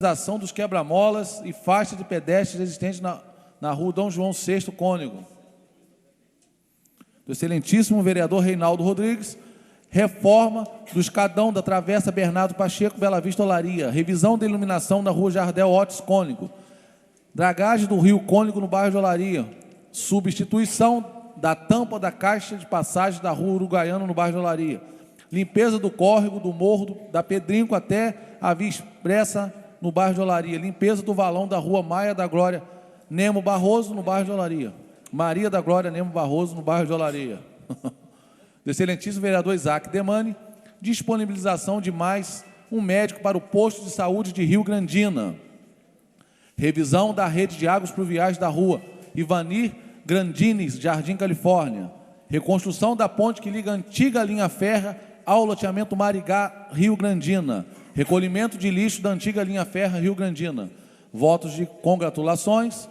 Ação dos quebra-molas e faixa de pedestres existentes na rua Dom João VI Cônego. Do excelentíssimo vereador Reinaldo Rodrigues, reforma do escadão da Travessa Bernardo Pacheco, Bela Vista Olaria, revisão da iluminação na rua Jardel Otis Cônego, dragagem do rio Cônego no bairro de Olaria, substituição da tampa da caixa de passagem da rua Uruguaiana no bairro de Olaria, limpeza do córrego do morro da Pedrinco até a Via Expressa no bairro de Olaria, limpeza do valão da rua Maia da Glória Nemo Barroso no bairro de Olaria, Maria da Glória Nemo Barroso no bairro de Olaria. Do excelentíssimo vereador Isaac Demani, disponibilização de mais um médico para o posto de saúde de Rio Grandina, revisão da rede de águas pluviais da rua Ivanir Grandines, Jardim Califórnia, reconstrução da ponte que liga a antiga linha férrea ao loteamento Marigá, Rio Grandina, recolhimento de lixo da antiga linha férrea, Rio Grandina. Votos de congratulações.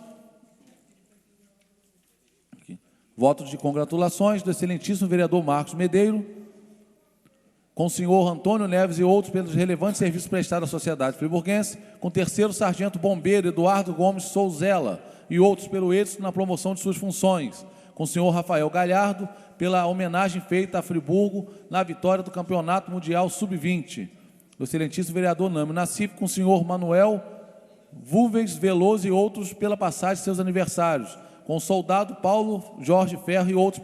Votos de congratulações do excelentíssimo vereador Marcos Medeiro, com o senhor Antônio Neves e outros pelos relevantes serviços prestados à sociedade friburguense, com o terceiro sargento bombeiro Eduardo Gomes Souzela e outros pelo êxito na promoção de suas funções, com o senhor Rafael Galhardo pela homenagem feita a Friburgo na vitória do Campeonato Mundial Sub-20, do excelentíssimo vereador Nami Nassif, com o senhor Manuel Vulves Veloso e outros pela passagem de seus aniversários, com o soldado Paulo Jorge Ferro e outros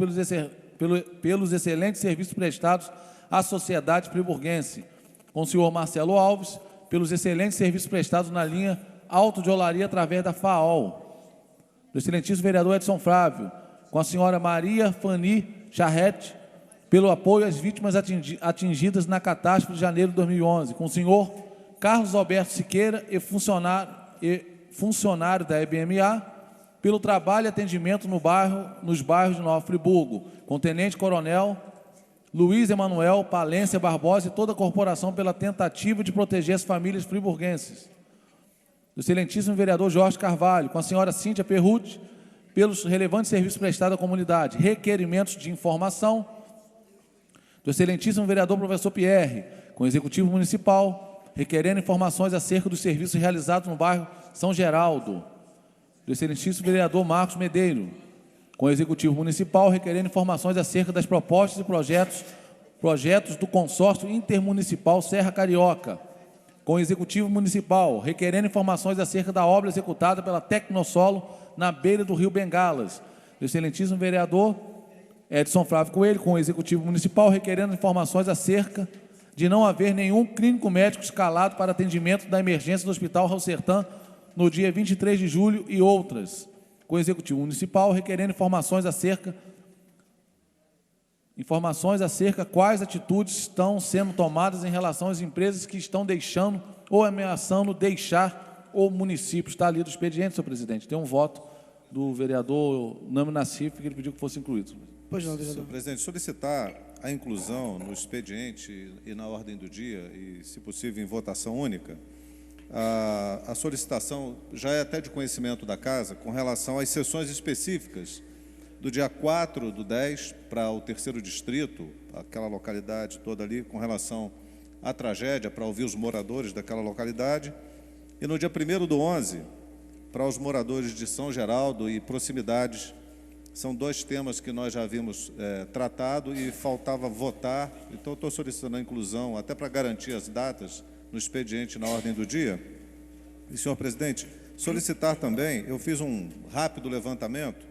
pelos excelentes serviços prestados à sociedade friburguense, com o senhor Marcelo Alves, pelos excelentes serviços prestados na linha Alto de Olaria através da FAOL, do excelentíssimo vereador Edson Flávio, com a senhora Maria Fani Charrete, pelo apoio às vítimas atingidas na catástrofe de janeiro de 2011, com o senhor Carlos Alberto Siqueira e funcionário da EBMA, pelo trabalho e atendimento nos bairros de Nova Friburgo, com o tenente-coronel Luiz Emanuel Palência Barbosa e toda a corporação pela tentativa de proteger as famílias friburguenses. Do excelentíssimo vereador Jorge Carvalho, com a senhora Cíntia Perruti, pelos relevantes serviços prestados à comunidade, requerimentos de informação. Do excelentíssimo vereador professor Pierre, com o executivo municipal, requerendo informações acerca dos serviços realizados no bairro São Geraldo. Do excelentíssimo vereador Marcos Medeiro, com o executivo municipal, requerendo informações acerca das propostas e projetos do consórcio intermunicipal Serra Carioca, com o executivo municipal, requerendo informações acerca da obra executada pela Tecnosolo na beira do rio Bengalas. Do excelentíssimo vereador Edson Flávio Coelho, com o executivo municipal, requerendo informações acerca de não haver nenhum clínico médico escalado para atendimento da emergência do Hospital Raul Sertã no dia 23 de julho e outras, com o Executivo Municipal, requerendo informações acerca quais atitudes estão sendo tomadas em relação às empresas que estão deixando ou ameaçando deixar o município. Está ali do expediente, senhor presidente. Tem um voto do vereador Nami Nassif, que ele pediu que fosse incluído. Pois não, senhor presidente, solicitar a inclusão no expediente e na ordem do dia, e, se possível, em votação única, a solicitação já é até de conhecimento da Casa com relação às sessões específicas do dia 4/10 para o 3º distrito, aquela localidade toda ali, com relação à tragédia, para ouvir os moradores daquela localidade, e no dia 1º/11 para os moradores de São Geraldo e proximidades. São dois temas que nós já havíamos tratado e faltava votar, então estou solicitando a inclusão, até para garantir as datas, no expediente na ordem do dia. E, senhor presidente, solicitar também, eu fiz um rápido levantamento,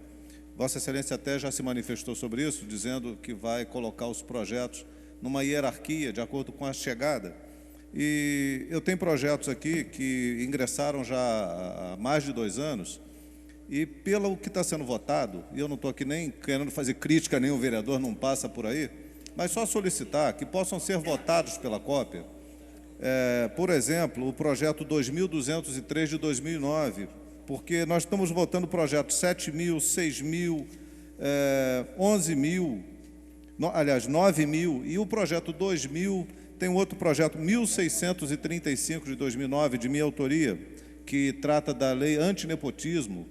Vossa Excelência até já se manifestou sobre isso, dizendo que vai colocar os projetos numa hierarquia, de acordo com a chegada. E eu tenho projetos aqui que ingressaram já há mais de 2 anos, e pelo que está sendo votado, e eu não estou aqui nem querendo fazer crítica, nem o vereador não passa por aí, mas só solicitar que possam ser votados pela cópia. Por exemplo, o projeto 2203 de 2009, porque nós estamos votando projetos 7.000, 6.000, 11.000, aliás, 9.000, e o projeto 2.000, tem um outro projeto, 1.635 de 2009, de minha autoria, que trata da lei antinepotismo.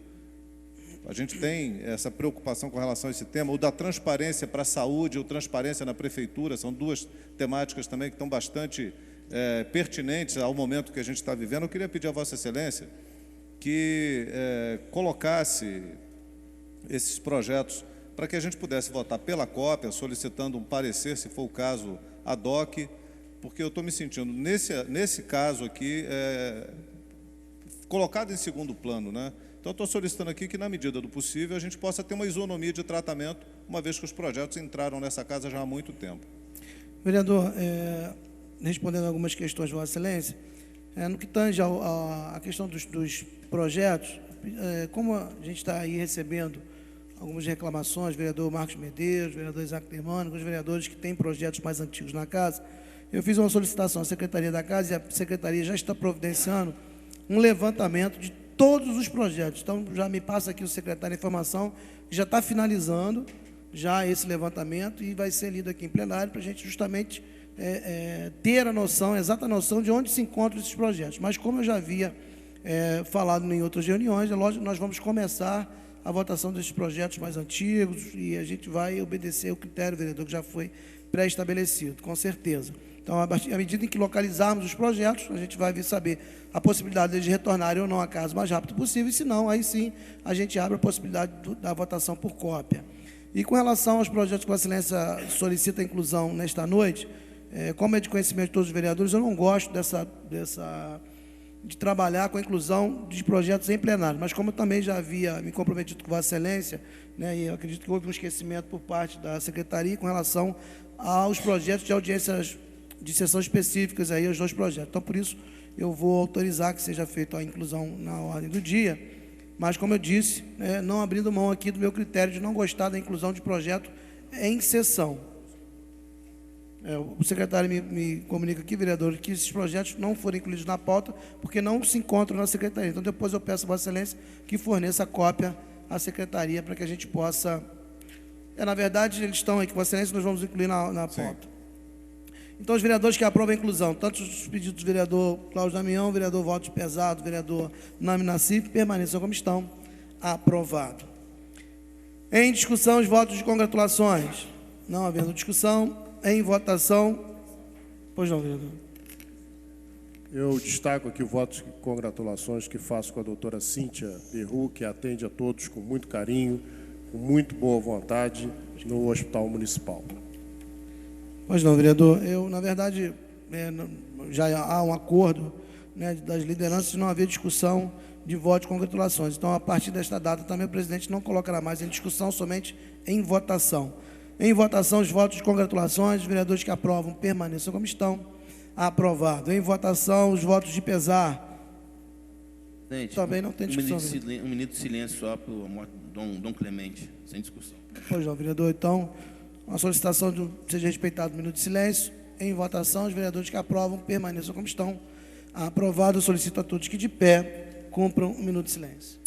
A gente tem essa preocupação com relação a esse tema, o da transparência para a saúde, ou transparência na prefeitura, são duas temáticas também que estão bastante pertinentes ao momento que a gente está vivendo, eu queria pedir a Vossa Excelência que colocasse esses projetos para que a gente pudesse votar pela cópia, solicitando um parecer, se for o caso, ad hoc, porque eu estou me sentindo, nesse caso aqui, colocado em segundo plano, né? Então, estou solicitando aqui que, na medida do possível, a gente possa ter uma isonomia de tratamento, uma vez que os projetos entraram nessa casa já há muito tempo. Vereador, respondendo algumas questões de Vossa Excelência, no que tange a questão dos projetos, como a gente está aí recebendo algumas reclamações, vereador Marcos Medeiros, vereador Isaac Termano, os vereadores que têm projetos mais antigos na casa, eu fiz uma solicitação à Secretaria da Casa e a Secretaria já está providenciando um levantamento de todos os projetos. Então, já me passa aqui o secretário de informação, que já está finalizando já esse levantamento e vai ser lido aqui em plenário para a gente justamente ter a noção, a exata noção de onde se encontram esses projetos. Mas, como eu já havia falado em outras reuniões, é lógico que nós vamos começar a votação desses projetos mais antigos e a gente vai obedecer o critério, vereador, que já foi pré-estabelecido, com certeza. Então, à medida em que localizarmos os projetos, a gente vai vir saber a possibilidade de retornarem ou não à casa o mais rápido possível, e se não, aí sim, a gente abre a possibilidade da votação por cópia. E com relação aos projetos que Vossa Excelência solicita a inclusão nesta noite, como é de conhecimento de todos os vereadores, eu não gosto de trabalhar com a inclusão de projetos em plenário, mas como eu também já havia me comprometido com Vossa Excelência, né, e eu acredito que houve um esquecimento por parte da Secretaria com relação aos projetos de audiências de sessão específicas, aí, os dois projetos. Então, por isso, eu vou autorizar que seja feita a inclusão na ordem do dia, mas, como eu disse, não abrindo mão aqui do meu critério de não gostar da inclusão de projeto em sessão. O secretário me comunica aqui, vereador, que esses projetos não foram incluídos na pauta, porque não se encontram na Secretaria. Então, depois eu peço a Vossa Excelência que forneça a cópia à Secretaria para que a gente possa... na verdade, eles estão aqui, Vossa Excelência, nós vamos incluir na pauta. Então, os vereadores que aprovam a inclusão, tanto os pedidos do vereador Cláudio Damião, vereador Votos Pesado, vereador Nami Nassif, permaneçam como estão. Aprovado. Em discussão, os votos de congratulações. Não havendo discussão, em votação. Pois não, vereador. Eu destaco aqui o voto de congratulações que faço com a doutora Cíntia Perru, que atende a todos com muito carinho, com muito boa vontade no Hospital Municipal. Pois não, vereador. Eu, na verdade, já há um acordo, né, das lideranças de não haver discussão de voto de congratulações. Então, a partir desta data, também o presidente não colocará mais em discussão, somente em votação. Em votação, os votos de congratulações, os vereadores que aprovam permaneçam como estão. Aprovado. Em votação, os votos de pesar. Presidente, também não tem discussão. Um minuto de silêncio só para o Dom Clemente, sem discussão. Pois não, vereador. Então, a solicitação seja respeitado o minuto de silêncio. Em votação, os vereadores que aprovam permaneçam como estão. Aprovado, eu solicito a todos que de pé cumpram um minuto de silêncio.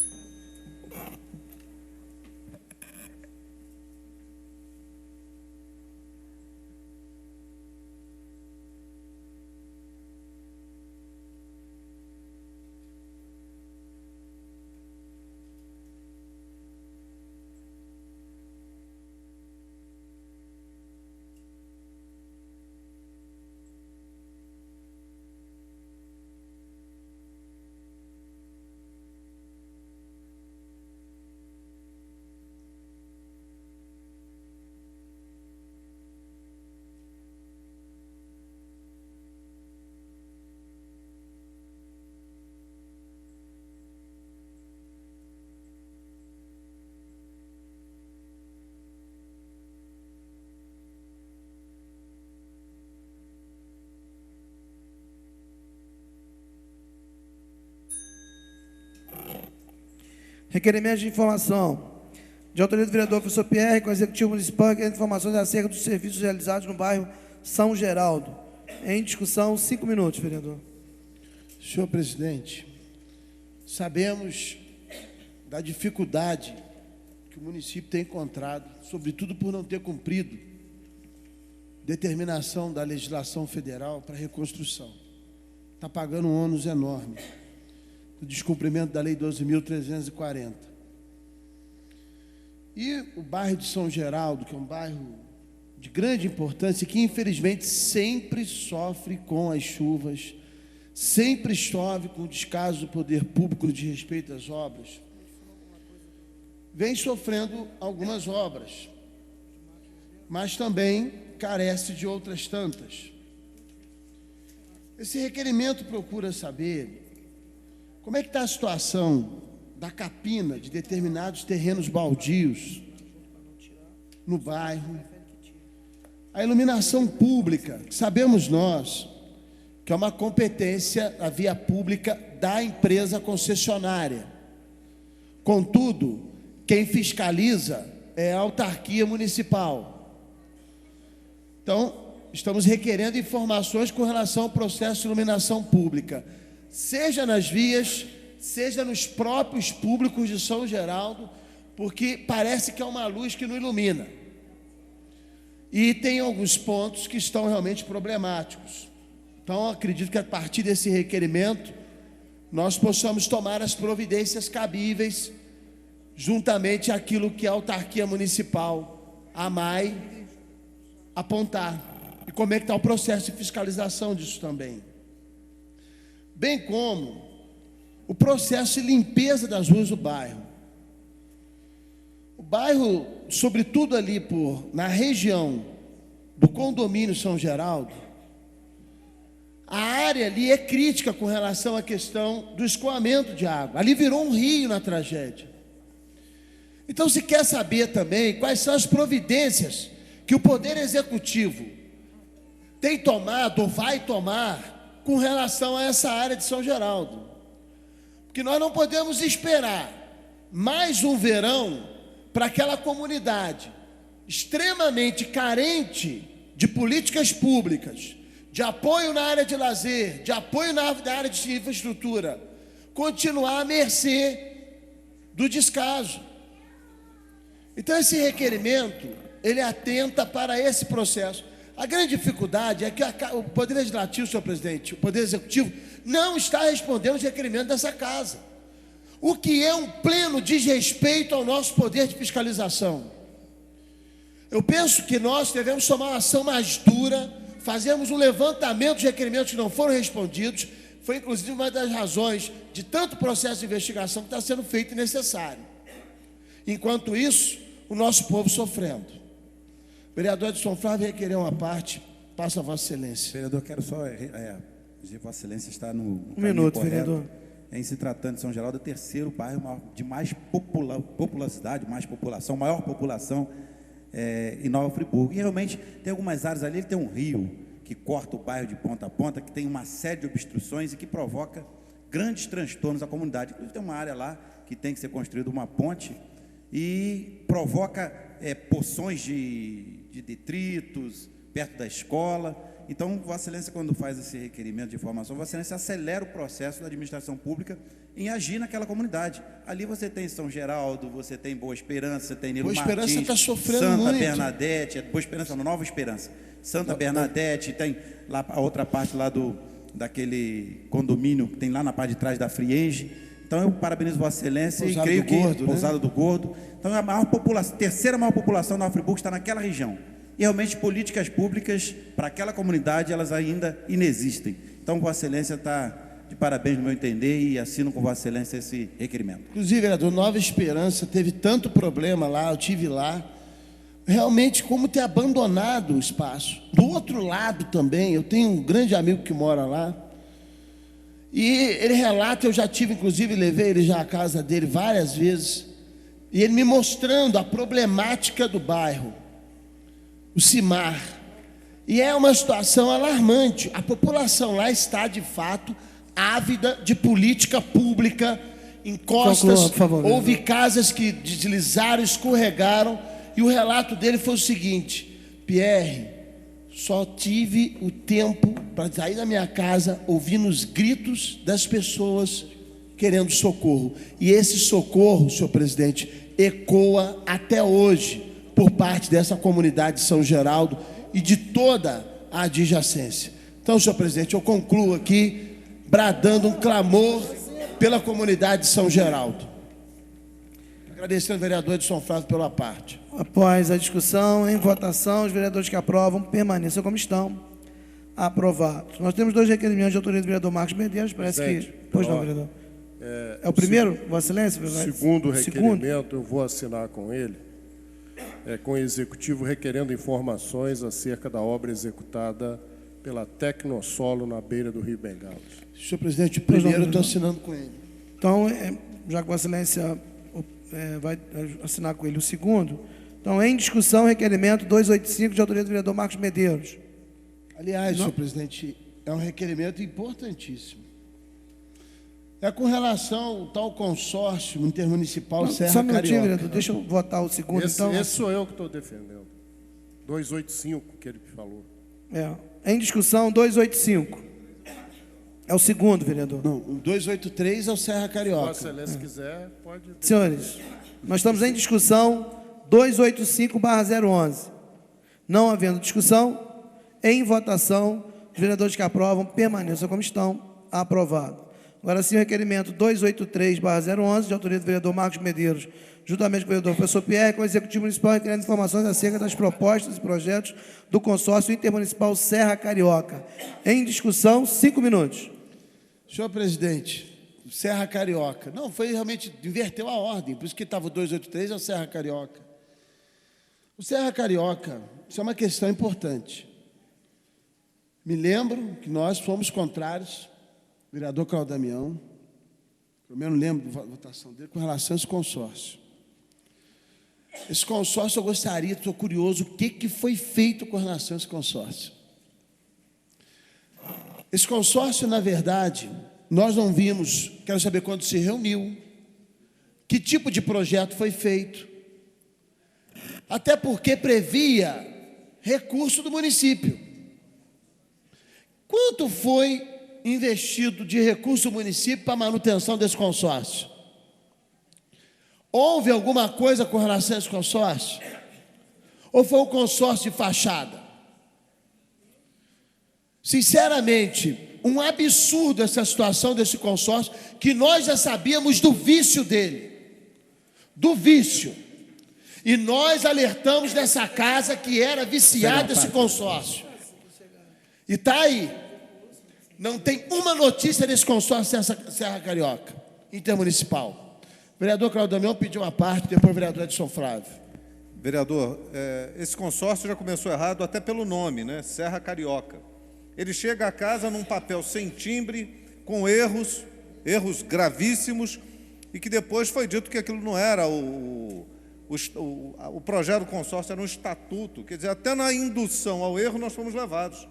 Requerimento de informação. De autoria do vereador professor Pierre, com o Executivo Municipal, requer informações acerca dos serviços realizados no bairro São Geraldo. Em discussão, 5 minutos, vereador. Senhor presidente, sabemos da dificuldade que o município tem encontrado, sobretudo por não ter cumprido determinação da legislação federal para reconstrução. Está pagando um ônus enorme do descumprimento da Lei 12.340. E o bairro de São Geraldo, que é um bairro de grande importância, que infelizmente sempre sofre com as chuvas, sempre chove com o descaso do poder público de respeito às obras, vem sofrendo algumas obras, mas também carece de outras tantas. Esse requerimento procura saber como é que está a situação da capina de determinados terrenos baldios no bairro, a iluminação pública, que sabemos nós que é uma competência da via pública da empresa concessionária. Contudo, quem fiscaliza é a autarquia municipal. Então, estamos requerendo informações com relação ao processo de iluminação pública, seja nas vias, seja nos próprios públicos de São Geraldo, porque parece que é uma luz que não ilumina. E tem alguns pontos que estão realmente problemáticos. Então, acredito que a partir desse requerimento, nós possamos tomar as providências cabíveis, juntamente àquilo que a autarquia municipal, a AMAI, apontar. E como é que está o processo de fiscalização disso também. Bem como o processo de limpeza das ruas do bairro. O bairro, sobretudo ali na região do condomínio São Geraldo, a área ali é crítica com relação à questão do escoamento de água. Ali virou um rio na tragédia. Então, se quer saber também quais são as providências que o Poder Executivo tem tomado ou vai tomar com relação a essa área de São Geraldo. Porque nós não podemos esperar mais um verão para aquela comunidade extremamente carente de políticas públicas, de apoio na área de lazer, de apoio na área de infraestrutura, continuar à mercê do descaso. Então, esse requerimento, ele atenta para esse processo. A grande dificuldade é que o Poder Legislativo, senhor presidente, o Poder Executivo, não está respondendo os requerimentos dessa casa, o que é um pleno desrespeito ao nosso poder de fiscalização. Eu penso que nós devemos tomar uma ação mais dura, fazermos um levantamento dos requerimentos que não foram respondidos. Foi inclusive uma das razões de tanto processo de investigação que está sendo feito e necessário. Enquanto isso, o nosso povo sofrendo. O vereador Edson Flávio requerer uma parte, passa a Vossa Excelência. Vereador, quero só dizer que Vossa Excelência está no Um minuto, correto. vereador. Em se tratando de São Geraldo, é o terceiro bairro de mais populosidade, mais população, maior população em Nova Friburgo. E realmente tem algumas áreas ali, ele tem um rio que corta o bairro de ponta a ponta, que tem uma série de obstruções e que provoca grandes transtornos à comunidade. Inclusive tem uma área lá que tem que ser construída uma ponte e provoca poções de detritos perto da escola. Então, Vossa Excelência, quando faz esse requerimento de informação, Vossa Excelência acelera o processo da administração pública em agir naquela comunidade. Ali você tem São Geraldo, você tem Boa Esperança, você tem Nilo Boa Martins, Esperança está sofrendo Santa muito. Bernadette, Boa Esperança, Nova Esperança, Santa Bernadette, tem lá a outra parte lá daquele condomínio que tem lá na parte de trás da Frienge. Então, eu parabenizo Vossa Excelência Pousada e creio do que Gordo, né? Pousada do Gordo. Então, a maior população, terceira maior população da Nova Friburgo está naquela região. E realmente políticas públicas para aquela comunidade, elas ainda inexistem. Então, Vossa Excelência está de parabéns no meu entender e assino com Vossa Excelência esse requerimento. Inclusive, vereador, Nova Esperança teve tanto problema lá, eu tive lá, realmente como ter abandonado o espaço. Do outro lado também, eu tenho um grande amigo que mora lá, e ele relata, eu já tive, inclusive, levei ele já à casa dele várias vezes, e ele me mostrando a problemática do bairro, o CIMAR. E é uma situação alarmante. A população lá está, de fato, ávida de política pública, encostas, Conclua, por favor, houve casas que deslizaram, escorregaram, e o relato dele foi o seguinte: Pierre, só tive o tempo para sair da minha casa ouvindo os gritos das pessoas querendo socorro. E esse socorro, senhor presidente, ecoa até hoje por parte dessa comunidade de São Geraldo e de toda a adjacência. Então, senhor presidente, eu concluo aqui bradando um clamor pela comunidade de São Geraldo. Agradecendo ao vereador Edson Flávio pela parte. Após a discussão, em votação, os vereadores que aprovam permaneçam como estão. Aprovados. Nós temos 2 requerimentos de autoria do vereador Marcos Medeiros, parece Presidente, que... Pois não, pela vereador. É o primeiro, Vossa Excelência? Segundo requerimento, eu vou assinar com ele, com o Executivo requerendo informações acerca da obra executada pela Tecnosolo na beira do Rio Bengalas. Senhor presidente, o primeiro eu estou assinando com ele. Então, já que Vossa Excelência vai assinar com ele o segundo, então, em discussão, requerimento 285 de autoria do vereador Marcos Medeiros. Aliás, senhor presidente, é um requerimento importantíssimo. É com relação ao tal consórcio intermunicipal Serra Só um minutinho, Carioca. vereador, deixa eu votar o segundo, então. Esse sou eu que estou defendendo. 285, que ele falou. Em discussão, 285. É o segundo, vereador. Não, o 283 é o Serra Carioca. Se Vossa Excelência quiser, pode... Senhores, nós estamos em discussão 285/011. Não havendo discussão, em votação, os vereadores que aprovam permaneçam como estão. Aprovado. Agora sim, o requerimento 283/011, de autoria do vereador Marcos Medeiros, juntamente com o vereador professor Pierre, com o Executivo Municipal, requerendo informações acerca das propostas e projetos do consórcio intermunicipal Serra Carioca. Em discussão, 5 minutos. Senhor presidente, Serra Carioca. Não, foi realmente, inverteu a ordem, por isso que estava o 283, é o Serra Carioca. O Serra Carioca, isso é uma questão importante. Me lembro que nós fomos contrários, o vereador Claudio Damião, pelo menos lembro da votação dele, com relação a esse consórcio. Esse consórcio eu gostaria, estou curioso, o que foi feito com relação a esse consórcio. Esse consórcio, na verdade, nós não vimos, quero saber quando se reuniu, que tipo de projeto foi feito, até porque previa recurso do município. Quanto foi investido de recurso do município para a manutenção desse consórcio? Houve alguma coisa com relação a esse consórcio? Ou foi um consórcio de fachada? Sinceramente, um absurdo essa situação desse consórcio, que nós já sabíamos do vício dele. Do vício. E nós alertamos nessa casa que era viciado esse consórcio. E está aí. Não tem uma notícia desse consórcio Serra Carioca, intermunicipal. O vereador Claudio Damião pediu uma parte, depois o vereador Edson Flávio. Vereador, esse consórcio já começou errado até pelo nome, né? Serra Carioca. Ele chega a casa num papel sem timbre, com erros gravíssimos, e que depois foi dito que aquilo não era o projeto do consórcio, era um estatuto. Quer dizer, até na indução ao erro nós fomos levados.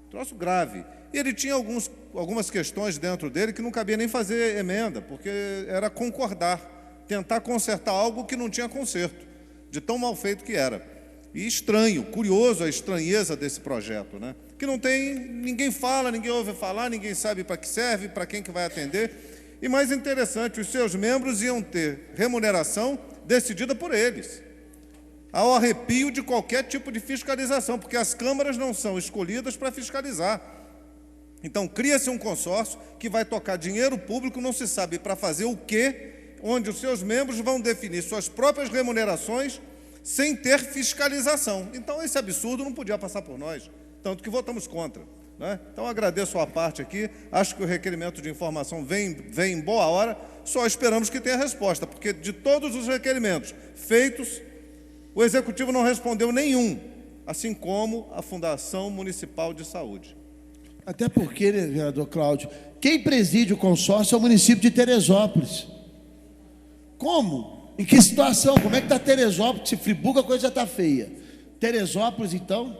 Troço grave. E ele tinha algumas questões dentro dele que não cabia nem fazer emenda, porque era concordar, tentar consertar algo que não tinha conserto, de tão mal feito que era. E estranho, curioso a estranheza desse projeto, né? Que não tem, ninguém fala, ninguém ouve falar, ninguém sabe para que serve, para quem que vai atender. E mais interessante, os seus membros iam ter remuneração decidida por eles, ao arrepio de qualquer tipo de fiscalização, porque as câmaras não são escolhidas para fiscalizar. Então, cria-se um consórcio que vai tocar dinheiro público, não se sabe para fazer o quê, onde os seus membros vão definir suas próprias remunerações sem ter fiscalização. Então, esse absurdo não podia passar por nós, tanto que votamos contra, né? Então, agradeço a parte aqui, acho que o requerimento de informação vem em boa hora, só esperamos que tenha resposta, porque de todos os requerimentos feitos, o Executivo não respondeu nenhum, assim como a Fundação Municipal de Saúde. Até porque, vereador Cláudio, quem preside o consórcio é o município de Teresópolis. Como? Em que situação? Como é que está Teresópolis? Se Friburgo a coisa já está feia. Teresópolis, então,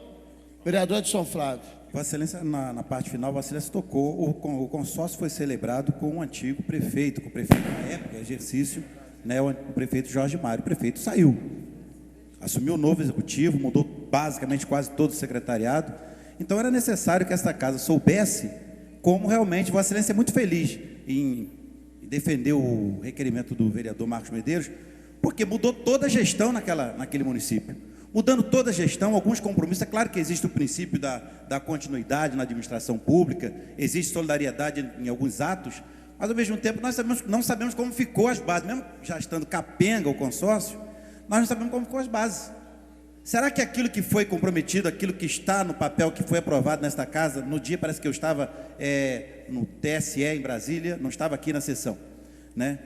vereador Edson Flávio. Vossa Excelência, na parte final, Vossa Excelência tocou, o consórcio foi celebrado com o antigo prefeito, com o prefeito na época, exercício, né, o prefeito Jorge Mário. O prefeito saiu, assumiu o novo executivo, mudou basicamente quase todo o secretariado. Então, era necessário que esta casa soubesse como realmente Vossa Excelência é muito feliz em defender o requerimento do vereador Marcos Medeiros, porque mudou toda a gestão naquele município. Mudando toda a gestão, alguns compromissos. É claro que existe o princípio da continuidade na administração pública, existe solidariedade em alguns atos, Mas, ao mesmo tempo, nós não sabemos como ficou as bases. Mesmo já estando capenga o consórcio, nós não sabemos como ficou as bases. Será que aquilo que foi comprometido, aquilo que está no papel que foi aprovado nesta casa, no dia parece que eu estava no TSE em Brasília, não estava aqui na sessão, né?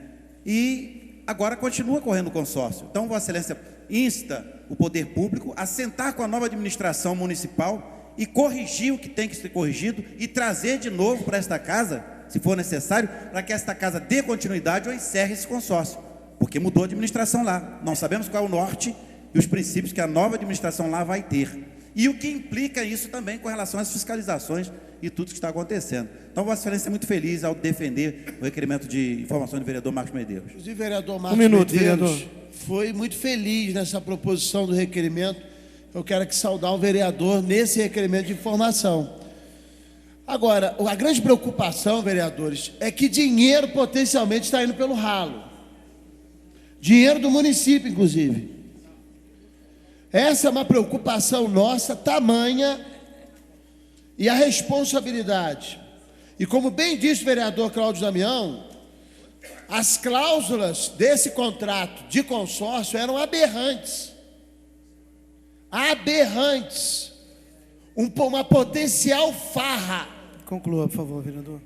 E agora continua correndo o consórcio. Então, Vossa Excelência insta o poder público a sentar com a nova administração municipal e corrigir o que tem que ser corrigido e trazer de novo para esta casa, se for necessário, para que esta casa dê continuidade ou encerre esse consórcio, porque mudou a administração lá. Não sabemos qual é o norte e os princípios que a nova administração lá vai ter. E o que implica isso também com relação às fiscalizações e tudo que está acontecendo. Então, Vossa Excelência é muito feliz ao defender o requerimento de informação do vereador Marcos Medeiros. Inclusive, o vereador Marcos Medeiros foi muito feliz nessa proposição do requerimento. Eu quero aqui saudar o vereador nesse requerimento de informação. Agora, a grande preocupação, vereadores, é que dinheiro potencialmente está indo pelo ralo. Dinheiro do município, inclusive. Essa é uma preocupação nossa, tamanha, e a responsabilidade. E como bem disse o vereador Cláudio Damião, as cláusulas desse contrato de consórcio eram aberrantes. Aberrantes. Uma potencial farra. Conclua, por favor, vereador.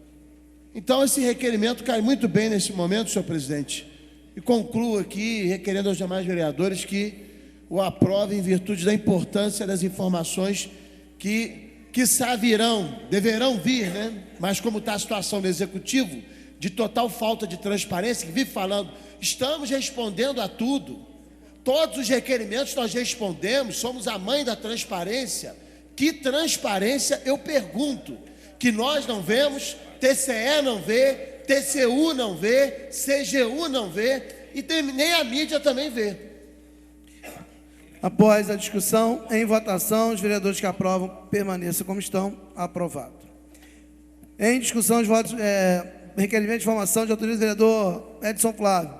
Então, esse requerimento cai muito bem nesse momento, senhor presidente. E concluo aqui, requerendo aos demais vereadores que o aprovem em virtude da importância das informações que deverão vir, né? Mas como está a situação do Executivo, de total falta de transparência, que vive falando, estamos respondendo a tudo. Todos os requerimentos nós respondemos, somos a mãe da transparência. Que transparência, eu pergunto, que nós não vemos, TCE não vê, TCU não vê, CGU não vê, e nem a mídia também vê. Após a discussão, em votação, os vereadores que aprovam permaneçam como estão. Aprovado. Em discussão, os votos, requerimento de informação de autoria do vereador Edson Flávio,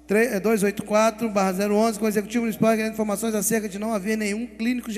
284/011, com o Executivo Municipal requerendo informações acerca de não haver nenhum clínico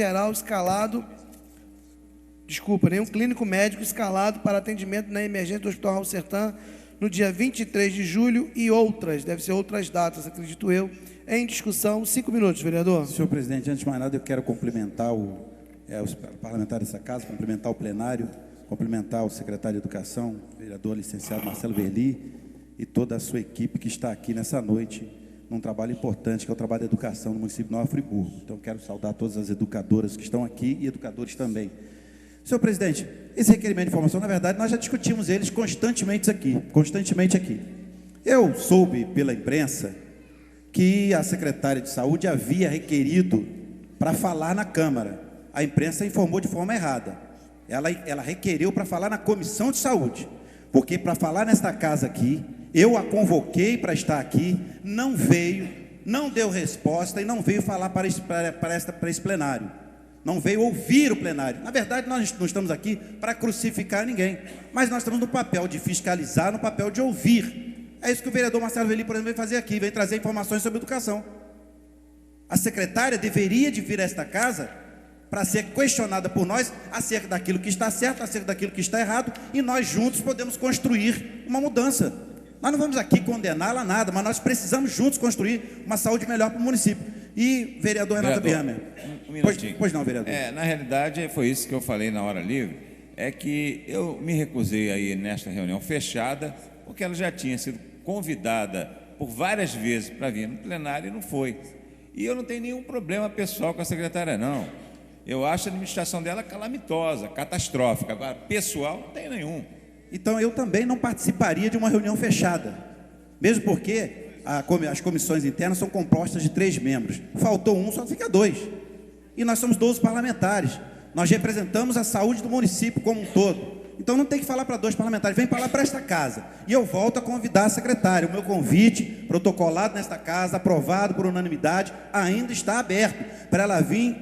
médico escalado para atendimento na emergência do Hospital Raul Sertã no dia 23 de julho e outras, deve ser outras datas, acredito eu. Em discussão, 5 minutos, vereador. Senhor presidente, antes de mais nada, eu quero cumprimentar os parlamentares dessa casa, cumprimentar o plenário, cumprimentar o secretário de Educação, vereador licenciado Marcelo Verli, e toda a sua equipe que está aqui nessa noite, num trabalho importante, que é o trabalho de educação no município de Nova Friburgo. Então, quero saudar todas as educadoras que estão aqui e educadores também. Senhor presidente, esse requerimento de informação, na verdade, nós já discutimos eles constantemente aqui. Eu soube pela imprensa que a secretária de Saúde havia requerido para falar na Câmara. A imprensa informou de forma errada. Ela requeriu para falar na Comissão de Saúde, porque para falar nesta casa aqui, eu a convoquei para estar aqui, não veio, não deu resposta e não veio falar para esse plenário. Não veio ouvir o plenário. Na verdade, nós não estamos aqui para crucificar ninguém, mas nós estamos no papel de fiscalizar, no papel de ouvir. É isso que o vereador Marcelo Verli, por exemplo, vem fazer aqui, vem trazer informações sobre educação. A secretária deveria de vir a esta casa para ser questionada por nós acerca daquilo que está certo, acerca daquilo que está errado, e nós juntos podemos construir uma mudança. Nós não vamos aqui condená-la a nada, mas nós precisamos juntos construir uma saúde melhor para o município. E, vereador Renato Biamer. Um minutinho. Pois não, vereador. Na realidade, foi isso que eu falei na hora livre, é que eu me recusei aí nesta reunião fechada, porque ela já tinha sido convidada por várias vezes para vir no plenário e não foi. E eu não tenho nenhum problema pessoal com a secretária, não. Eu acho a administração dela calamitosa, catastrófica. Agora, pessoal, não tem nenhum. Então, eu também não participaria de uma reunião fechada, mesmo porque as comissões internas são compostas de 3 membros. Faltou um, só fica 2. E nós somos 12 parlamentares. Nós representamos a saúde do município como um todo. Então, não tem que falar para 2 parlamentares, vem falar para esta casa. E eu volto a convidar a secretária. O meu convite, protocolado nesta casa, aprovado por unanimidade, ainda está aberto para ela vir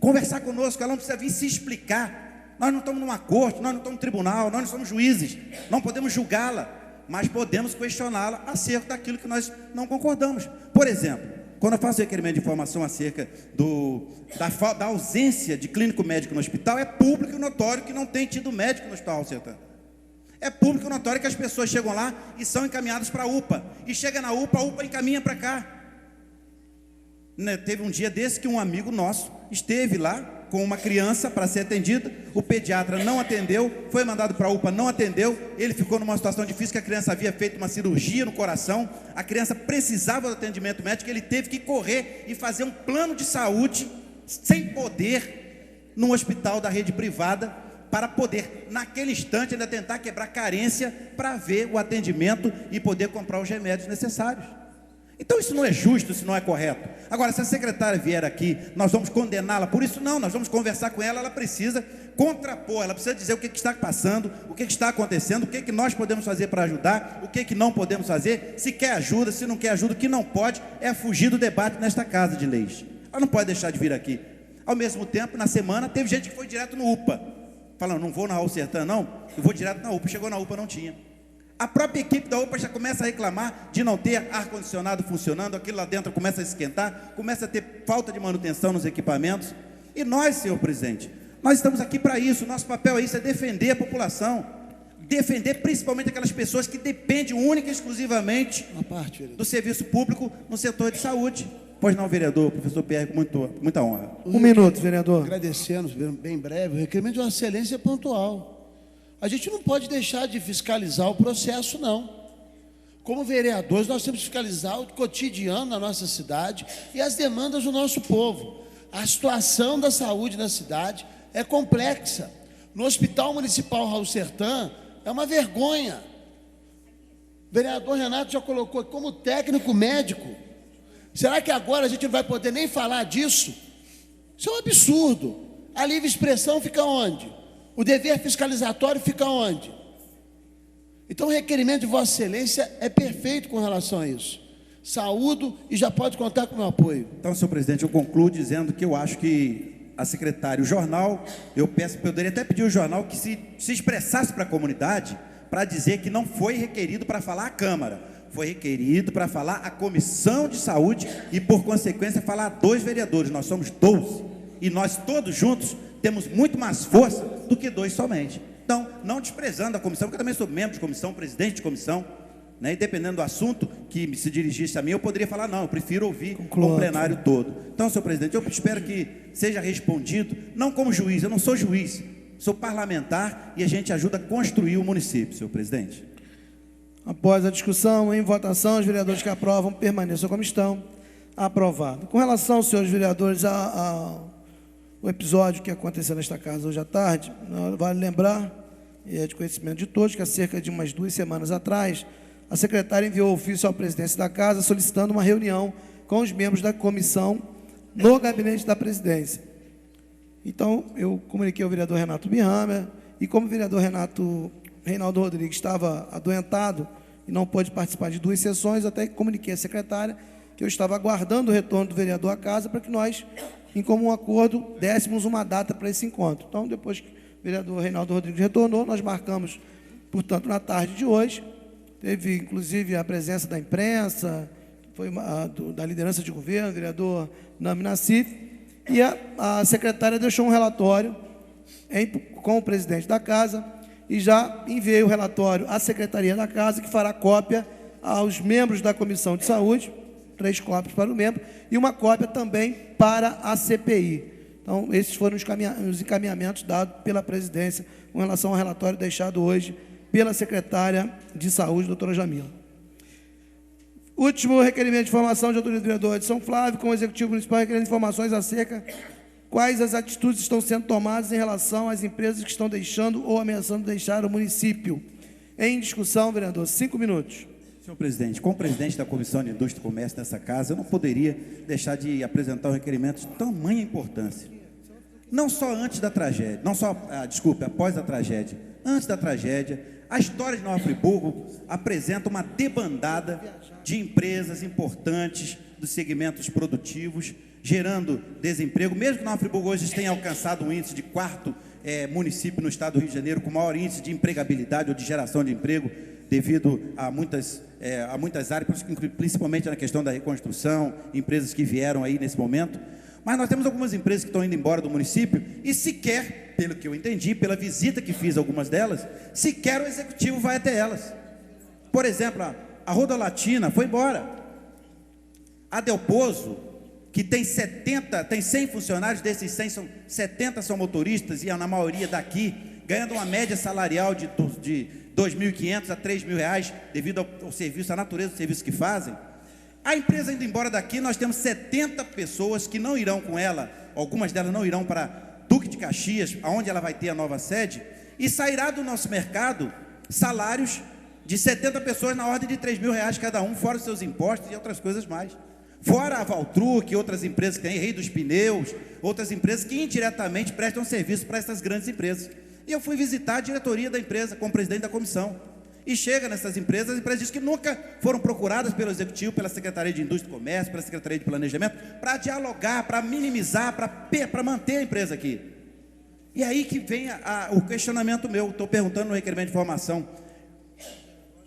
conversar conosco. Ela não precisa vir se explicar. Nós não estamos numa corte, nós não estamos no tribunal, nós não somos juízes, não podemos julgá-la, mas podemos questioná-la acerca daquilo que nós não concordamos. Por exemplo, quando eu faço requerimento de informação acerca da ausência de clínico médico no hospital, é público e notório que não tem tido médico no Hospital Raul Sertã. É público notório que as pessoas chegam lá e são encaminhadas para a UPA. E chega na UPA, a UPA encaminha para cá. Teve um dia desse que um amigo nosso esteve lá com uma criança para ser atendida, o pediatra não atendeu, foi mandado para a UPA, não atendeu, ele ficou numa situação difícil, que a criança havia feito uma cirurgia no coração, a criança precisava do atendimento médico, ele teve que correr e fazer um plano de saúde, sem poder, num hospital da rede privada, para poder, naquele instante, ainda tentar quebrar carência, para ver o atendimento e poder comprar os remédios necessários. Então isso não é justo, isso não é correto. Agora, se a secretária vier aqui, nós vamos condená-la por isso? Não, nós vamos conversar com ela, ela precisa contrapor, ela precisa dizer o que está passando, o que está acontecendo, o que nós podemos fazer para ajudar, o que não podemos fazer, se quer ajuda, se não quer ajuda, o que não pode é fugir do debate nesta casa de leis. Ela não pode deixar de vir aqui. Ao mesmo tempo, na semana, teve gente que foi direto no UPA, falando, não vou na Raul Sertã não, eu vou direto na UPA, chegou na UPA, não tinha. A própria equipe da UPA já começa a reclamar de não ter ar-condicionado funcionando, aquilo lá dentro começa a esquentar, começa a ter falta de manutenção nos equipamentos. E nós, senhor presidente, nós estamos aqui para isso, nosso papel é isso, é defender a população, defender principalmente aquelas pessoas que dependem única e exclusivamente do serviço público no setor de saúde. Pois não, vereador, professor Pierre, com muita honra. Um minuto, vereador. Agradecendo, bem breve, o requerimento de uma excelência pontual. A gente não pode deixar de fiscalizar o processo, não. Como vereadores, nós temos que fiscalizar o cotidiano da nossa cidade e as demandas do nosso povo. A situação da saúde na cidade é complexa. No Hospital Municipal Raul Sertã, é uma vergonha. O vereador Renato já colocou como técnico médico. Será que agora a gente não vai poder nem falar disso? Isso é um absurdo. A livre expressão fica onde? O dever fiscalizatório fica onde? Então o requerimento de Vossa Excelência é perfeito com relação a isso. Saúdo e já pode contar com o meu apoio. Então, senhor presidente, eu concluo dizendo que eu acho que a secretária, o jornal, eu poderia até pedir ao jornal que se expressasse para a comunidade, para dizer que não foi requerido para falar a Câmara, foi requerido para falar a Comissão de Saúde e, por consequência, falar a 2 vereadores. Nós somos 12 e nós todos juntos temos muito mais força do que 2 somente. Então, não desprezando a comissão, porque eu também sou membro de comissão, presidente de comissão, né? E dependendo do assunto que se dirigisse a mim, eu poderia falar, não, eu prefiro ouvir o plenário todo. Então, senhor presidente, eu espero que seja respondido, não como juiz, eu não sou juiz, sou parlamentar e a gente ajuda a construir o município, senhor presidente. Após a discussão, em votação, os vereadores que aprovam permaneçam como estão. Aprovado. Com relação, senhores vereadores, o episódio que aconteceu nesta casa hoje à tarde, vale lembrar, e é de conhecimento de todos, que há cerca de umas 2 semanas atrás, a secretária enviou ofício à presidência da casa solicitando uma reunião com os membros da comissão no gabinete da presidência. Então, eu comuniquei ao vereador Renato Bihammer, e como o vereador Reinaldo Rodrigues estava adoentado e não pôde participar de 2 sessões, até comuniquei à secretária que eu estava aguardando o retorno do vereador à casa para que nós, em comum acordo, dessemos uma data para esse encontro. Então, depois que o vereador Reinaldo Rodrigues retornou, nós marcamos, portanto, na tarde de hoje. Teve, inclusive, a presença da imprensa, foi da liderança de governo, o vereador Nami Nassif, e a secretária deixou um relatório com o presidente da casa, e já enviei o relatório à secretaria da casa, que fará cópia aos membros da Comissão de Saúde, 3 cópias para o membro, e uma cópia também para a CPI. Então, esses foram os encaminhamentos dados pela presidência com relação ao relatório deixado hoje pela secretária de Saúde, doutora Jamila. Último requerimento de informação de autoria do vereador de São Flávio, com o Executivo Municipal requerendo informações acerca quais as atitudes estão sendo tomadas em relação às empresas que estão deixando ou ameaçando deixar o município. Em discussão, vereador, 5 minutos. Senhor presidente, como presidente da Comissão de Indústria e Comércio dessa casa, eu não poderia deixar de apresentar um requerimento de tamanha importância. Não só antes da tragédia, após a tragédia. Antes da tragédia, a história de Nova Friburgo apresenta uma debandada de empresas importantes dos segmentos produtivos, gerando desemprego, mesmo que Nova Friburgo hoje tenha alcançado um índice de 4º município no estado do Rio de Janeiro, com maior índice de empregabilidade ou de geração de emprego, devido a muitas áreas, principalmente na questão da reconstrução, empresas que vieram aí nesse momento. Mas nós temos algumas empresas que estão indo embora do município e sequer pelo que eu entendi, pela visita que fiz a algumas delas, sequer o executivo vai até elas. Por exemplo, a Rodolatina foi embora. A Delpozo, que tem 100 funcionários, desses 100, 70 são motoristas, e na maioria daqui, ganhando uma média salarial de R$ 2.500 a R$ 3.000, devido ao serviço, à natureza do serviço que fazem. A empresa indo embora daqui, nós temos 70 pessoas que não irão com ela, algumas delas não irão para Duque de Caxias, onde ela vai ter a nova sede, e sairá do nosso mercado salários de 70 pessoas na ordem de R$ 3.000 cada um, fora os seus impostos e outras coisas mais. Fora a Valtruc, outras empresas que tem, Rei dos Pneus, outras empresas que indiretamente prestam serviço para essas grandes empresas. E eu fui visitar a diretoria da empresa, como presidente da comissão. E chega nessas empresas, as empresas dizem que nunca foram procuradas pelo Executivo, pela Secretaria de Indústria e Comércio, pela Secretaria de Planejamento, para dialogar, para minimizar, para manter a empresa aqui. E aí que vem o questionamento meu, estou perguntando no requerimento de informação,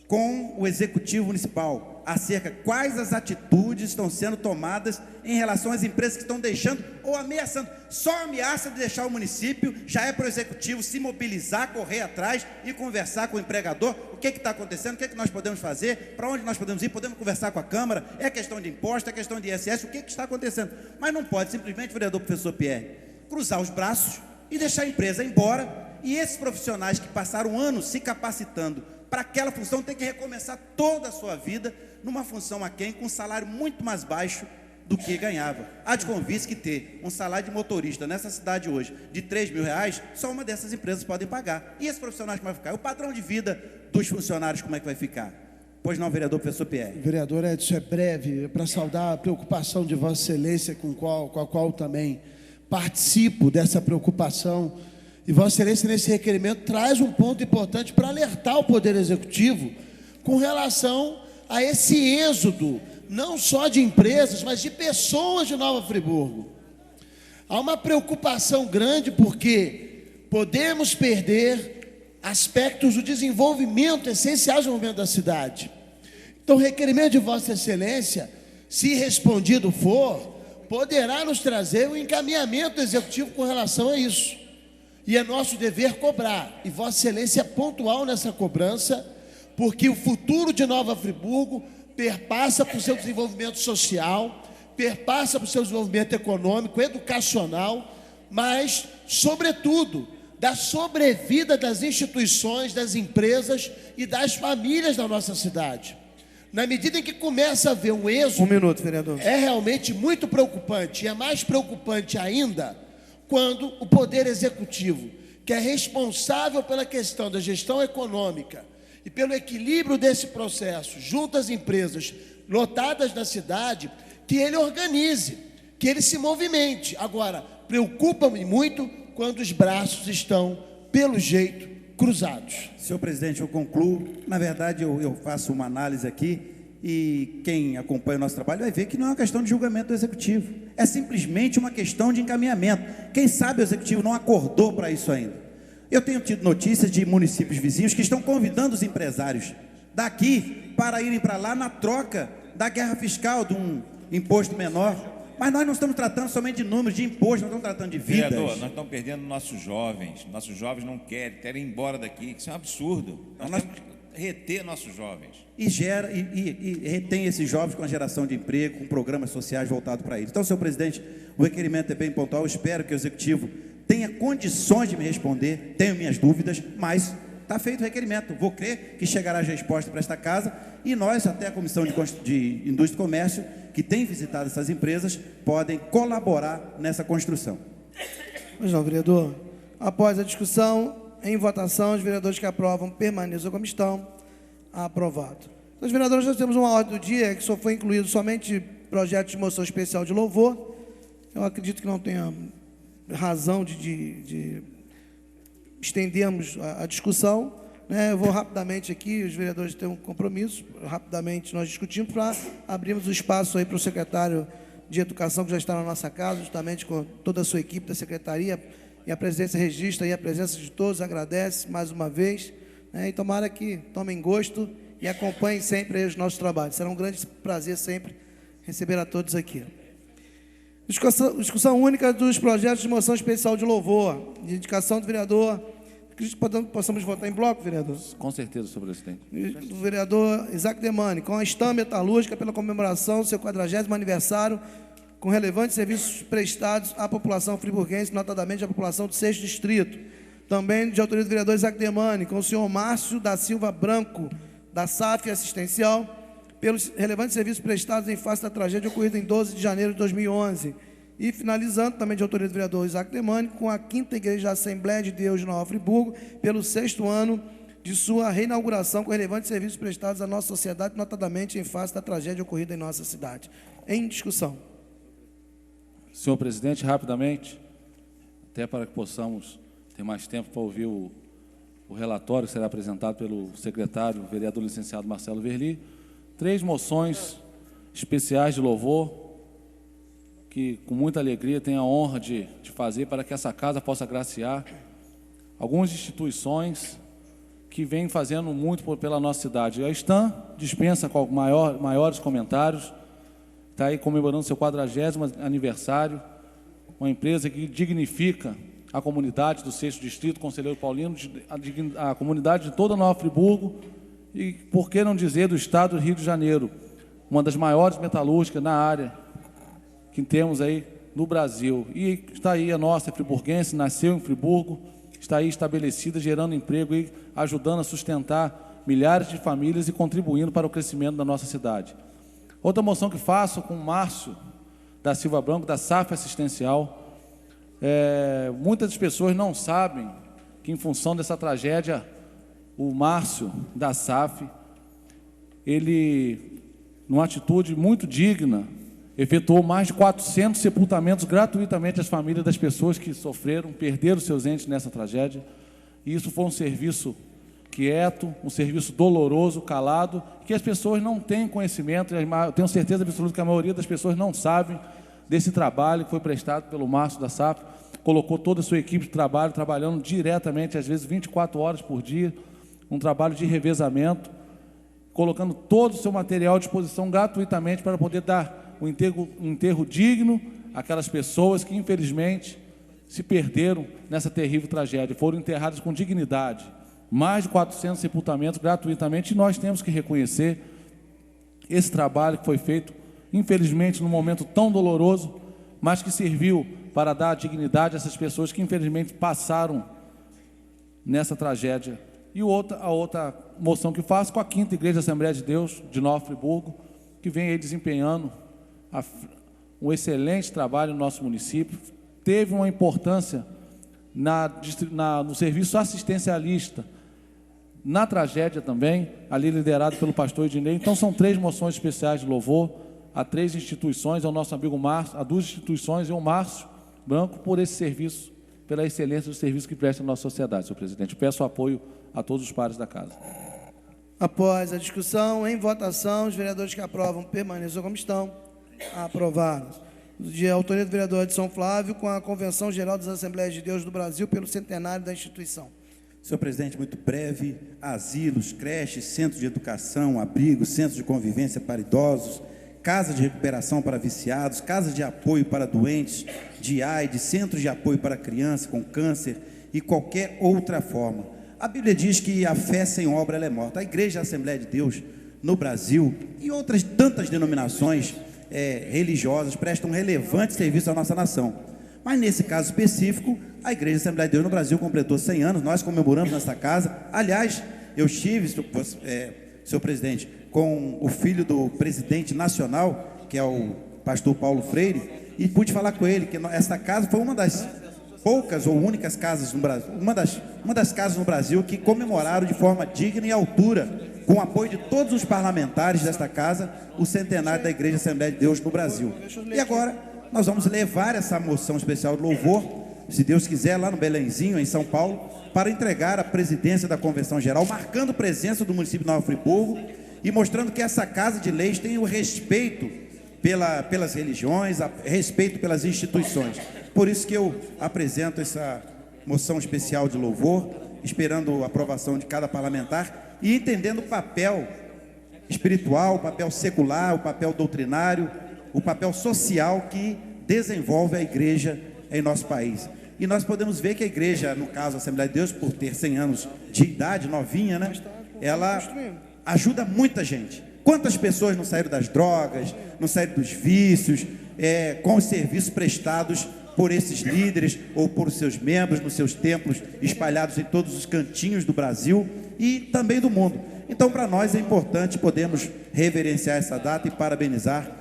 com o Executivo Municipal, acerca quais as atitudes estão sendo tomadas em relação às empresas que estão deixando ou ameaçando. Só a ameaça de deixar o município já é para o Executivo se mobilizar, correr atrás e conversar com o empregador. O que está acontecendo? O que nós podemos fazer? Para onde nós podemos ir? Podemos conversar com a Câmara? É questão de imposto? É questão de ISS? O que está acontecendo? Mas não pode simplesmente, vereador professor Pierre, cruzar os braços e deixar a empresa embora, e esses profissionais que passaram anos se capacitando para aquela função ter que recomeçar toda a sua vida numa função aquém, com um salário muito mais baixo do que ganhava. Há de convite que ter um salário de motorista nessa cidade hoje de R$ 3.000, só uma dessas empresas podem pagar. E esses profissionais como vai ficar? O padrão de vida dos funcionários como é que vai ficar? Pois não, vereador professor Pierre. Vereador Edson, é breve, para saudar a preocupação de Vossa Excelência, com a qual também participo dessa preocupação. E Vossa Excelência, nesse requerimento, traz um ponto importante para alertar o Poder Executivo com relação a esse êxodo, não só de empresas, mas de pessoas de Nova Friburgo. Há uma preocupação grande porque podemos perder aspectos do desenvolvimento essenciais do movimento da cidade. Então, o requerimento de Vossa Excelência, se respondido for, poderá nos trazer um encaminhamento do Executivo com relação a isso. E é nosso dever cobrar, e Vossa Excelência é pontual nessa cobrança, porque o futuro de Nova Friburgo perpassa por seu desenvolvimento social, perpassa por seu desenvolvimento econômico, educacional, mas, sobretudo, da sobrevida das instituições, das empresas e das famílias da nossa cidade. Na medida em que começa a haver um êxodo... Um minuto, vereador. É realmente muito preocupante, e é mais preocupante ainda quando o Poder Executivo, que é responsável pela questão da gestão econômica e pelo equilíbrio desse processo, junto às empresas lotadas na cidade, que ele organize, que ele se movimente. Agora, preocupa-me muito quando os braços estão, pelo jeito, cruzados. Senhor presidente, eu concluo. Na verdade, eu faço uma análise aqui, e quem acompanha o nosso trabalho vai ver que não é uma questão de julgamento do Executivo, é simplesmente uma questão de encaminhamento. Quem sabe o Executivo não acordou para isso ainda. Eu tenho tido notícias de municípios vizinhos que estão convidando os empresários daqui para irem para lá na troca da guerra fiscal, de um imposto menor. Mas nós não estamos tratando somente de números, de imposto, nós estamos tratando de vidas. Vereador, nós estamos perdendo nossos jovens não querem ir embora daqui, isso é um absurdo. Nós temos que reter nossos jovens. E retém esses jovens com a geração de emprego, com programas sociais voltados para eles. Então, senhor presidente, o requerimento é bem pontual, eu espero que o Executivo tenha condições de me responder, tenho minhas dúvidas, mas está feito o requerimento. Vou crer que chegará a resposta para esta casa, e nós, até a Comissão de Indústria e Comércio, que tem visitado essas empresas, podem colaborar nessa construção. Pois não, vereador. Após a discussão, em votação, os vereadores que aprovam permaneçam como estão. Aprovado. Então, os vereadores, nós temos uma ordem do dia que só foi incluído somente projeto de moção especial de louvor. Eu acredito que não tenha razão de estendermos a discussão, né? Eu vou rapidamente aqui, os vereadores têm um compromisso, rapidamente nós discutimos para abrirmos o espaço aí para o secretário de Educação, que já está na nossa casa, justamente com toda a sua equipe da secretaria, e a presidência registra aí a presença de todos, agradece mais uma vez, né? E tomara que tomem gosto e acompanhem sempre aí os nossos trabalhos. Será um grande prazer sempre receber a todos aqui. Discussão única dos projetos de moção especial de louvor. De indicação do vereador. Possamos votar em bloco, vereador? Com certeza, senhor presidente. Do vereador Isaac Demani, com a Stam Metalúrgica pela comemoração do seu 40º aniversário, com relevantes serviços prestados à população friburguense, notadamente à população do 6º Distrito. Também de autoria do vereador Isaac Demani, com o senhor Márcio da Silva Branco, da SAF Assistencial, pelos relevantes serviços prestados em face da tragédia ocorrida em 12 de janeiro de 2011. E finalizando, também de autoria do vereador Isaac Demani, com a 5ª Igreja da Assembleia de Deus de Nova Friburgo, pelo 6º ano de sua reinauguração, com relevantes serviços prestados à nossa sociedade, notadamente em face da tragédia ocorrida em nossa cidade. Em discussão. Senhor presidente, rapidamente, até para que possamos ter mais tempo para ouvir o relatório que será apresentado pelo secretário, vereador licenciado Marcelo Verli, 3 moções especiais de louvor, que com muita alegria tenho a honra de fazer para que essa casa possa agraciar algumas instituições que vêm fazendo muito pela nossa cidade. A Stam dispensa com maiores comentários, está aí comemorando seu 40º aniversário, uma empresa que dignifica a comunidade do 6º Distrito, Conselheiro Paulino, a comunidade de toda Nova Friburgo e, por que não dizer, do estado do Rio de Janeiro, uma das maiores metalúrgicas na área que temos aí no Brasil. E está aí a nossa friburguense, nasceu em Friburgo, está aí estabelecida, gerando emprego e ajudando a sustentar milhares de famílias e contribuindo para o crescimento da nossa cidade. Outra moção que faço com o Márcio da Silva Branco, da SAF Assistencial. Muitas pessoas não sabem que, em função dessa tragédia, o Márcio da SAF, ele, numa atitude muito digna, efetuou mais de 400 sepultamentos gratuitamente às famílias das pessoas que sofreram, perderam seus entes nessa tragédia. E isso foi um serviço quieto, um serviço doloroso, calado, que as pessoas não têm conhecimento. Eu tenho certeza absoluta que a maioria das pessoas não sabem desse trabalho que foi prestado pelo Márcio da SAF. Colocou toda a sua equipe de trabalho, trabalhando diretamente, às vezes 24 horas por dia, um trabalho de revezamento, colocando todo o seu material à disposição gratuitamente para poder dar um enterro digno àquelas pessoas que, infelizmente, se perderam nessa terrível tragédia. Foram enterradas com dignidade. Mais de 400 sepultamentos gratuitamente, e nós temos que reconhecer esse trabalho que foi feito, infelizmente, num momento tão doloroso, mas que serviu para dar dignidade a essas pessoas que, infelizmente, passaram nessa tragédia. E a outra moção que faço com a 5ª Igreja Assembleia de Deus de Nova Friburgo, que vem aí desempenhando um excelente trabalho no nosso município, teve uma importância no serviço assistencialista, na tragédia também, ali liderado pelo pastor Ednei. Então, são 3 moções especiais de louvor a 3 instituições, ao nosso amigo Márcio, a 2 instituições e ao Márcio Branco, por esse serviço, pela excelência do serviço que presta à nossa sociedade, senhor presidente. Peço apoio a todos os pares da casa. Após a discussão, em votação, os vereadores que aprovam permaneçam como estão. Aprovados. De autoria do vereador Edson Flávio, com a Convenção Geral das Assembleias de Deus do Brasil pelo centenário da instituição. Senhor presidente, muito breve. Asilos, creches, centros de educação, abrigos, centros de convivência para idosos, casas de recuperação para viciados, casas de apoio para doentes de AIDS, centros de apoio para crianças com câncer e qualquer outra forma. A Bíblia diz que a fé sem obra ela é morta. A Igreja Assembleia de Deus no Brasil e outras tantas denominações religiosas prestam um relevante serviço à nossa nação. Mas nesse caso específico, a Igreja Assembleia de Deus no Brasil completou 100 anos, nós comemoramos nessa casa. Aliás, eu estive, senhor presidente, com o filho do presidente nacional, que é o pastor Paulo Freire, e pude falar com ele que essa casa foi uma das poucas ou únicas casas no Brasil, uma das casas no Brasil que comemoraram de forma digna e à altura, com o apoio de todos os parlamentares desta casa, o centenário da Igreja Assembleia de Deus no Brasil. E agora nós vamos levar essa moção especial de louvor, se Deus quiser, lá no Belenzinho, em São Paulo, para entregar a presidência da Convenção Geral, marcando presença do município de Nova Friburgo e mostrando que essa Casa de Leis tem o respeito pelas religiões, respeito pelas instituições. Por isso que eu apresento essa moção especial de louvor, esperando a aprovação de cada parlamentar e entendendo o papel espiritual, o papel secular, o papel doutrinário, o papel social que desenvolve a igreja em nosso país. E nós podemos ver que a igreja, no caso a Assembleia de Deus, por ter 100 anos de idade, novinha, né? Ela ajuda muita gente. Quantas pessoas não saíram das drogas, não saíram dos vícios, com os serviços prestados por esses líderes ou por seus membros nos seus templos espalhados em todos os cantinhos do Brasil e também do mundo. Então, para nós é importante podermos reverenciar essa data e parabenizar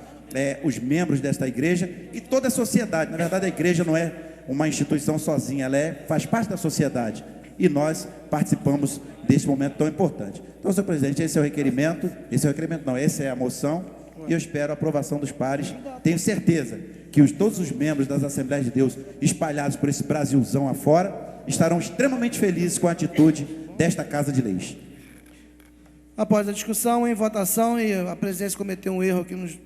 os membros desta igreja e toda a sociedade. Na verdade, a igreja não é uma instituição sozinha, ela faz parte da sociedade e nós participamos desse momento tão importante. Então, senhor presidente, essa é a moção e eu espero a aprovação dos pares. Tenho certeza que todos os membros das Assembleias de Deus espalhados por esse Brasilzão afora estarão extremamente felizes com a atitude desta Casa de Leis. Após a discussão, em votação, e a presidência cometeu um erro aqui nos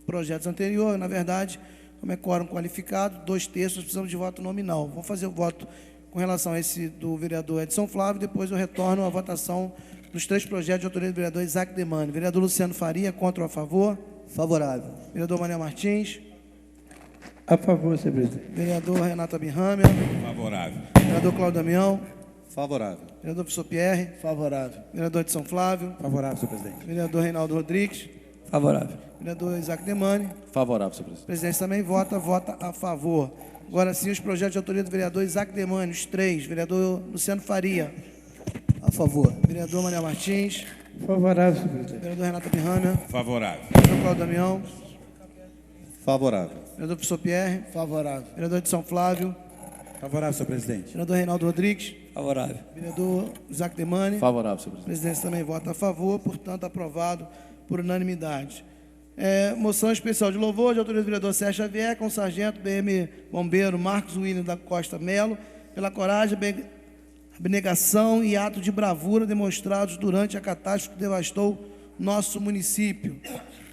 projetos anteriores, na verdade, como é quórum qualificado, 2/3, precisamos de voto nominal. Vou fazer o voto com relação a esse do vereador Edson Flávio, depois eu retorno à votação dos 3 projetos de autoria do vereador Isaac Demani. Vereador Luciano Faria, contra ou a favor? Favorável. Vereador Mané Martins. A favor, senhor presidente. Vereador Renato Abirramer. Favorável. Vereador Cláudio Damião. Favorável. Vereador Professor Pierre. Favorável. Vereador Edson Flávio. Favorável, senhor presidente. Vereador Reinaldo Rodrigues. Favorável. Vereador Isaac Demani. Favorável, senhor presidente. A presidência também vota a favor. Agora sim, os projetos de autoria do vereador Isaac Demani, os 3. Vereador Luciano Faria. A favor. Vereador Mané Martins. Favorável, senhor presidente. Vereador Renato Abirramer. Favorável. Vereador Cláudio Damião. Favorável. Vereador Professor Pierre. Favorável. Vereador Edson Flávio. Favorável, senhor presidente. Vereador Reinaldo Rodrigues. Favorável. Vereador Isaac Demani. Favorável, senhor A presidente. presidência também vota a favor, portanto, aprovado por unanimidade. Moção especial de louvor de autoria do vereador Sérgio Xavier, com o sargento BM Bombeiro Marcos William da Costa Melo, pela coragem, abnegação e ato de bravura demonstrados durante a catástrofe que devastou nosso município.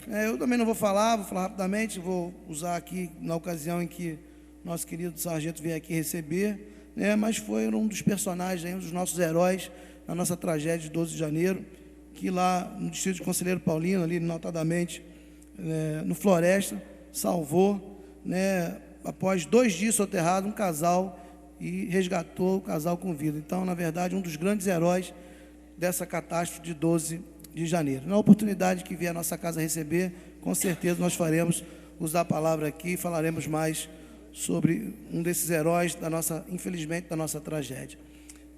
Eu também não vou falar rapidamente, vou usar aqui na ocasião em que nosso querido sargento veio aqui receber, mas foi um dos personagens, um dos nossos heróis na nossa tragédia de 12 de janeiro, que lá no distrito de Conselheiro Paulino, ali notadamente no Floresta, salvou, após 2 dias soterrado, um casal e resgatou o casal com vida. Então, na verdade, um dos grandes heróis dessa catástrofe de 12 de janeiro. Na oportunidade que vier a nossa casa receber, com certeza nós faremos usar a palavra aqui e falaremos mais sobre um desses heróis da nossa, infelizmente, da nossa tragédia.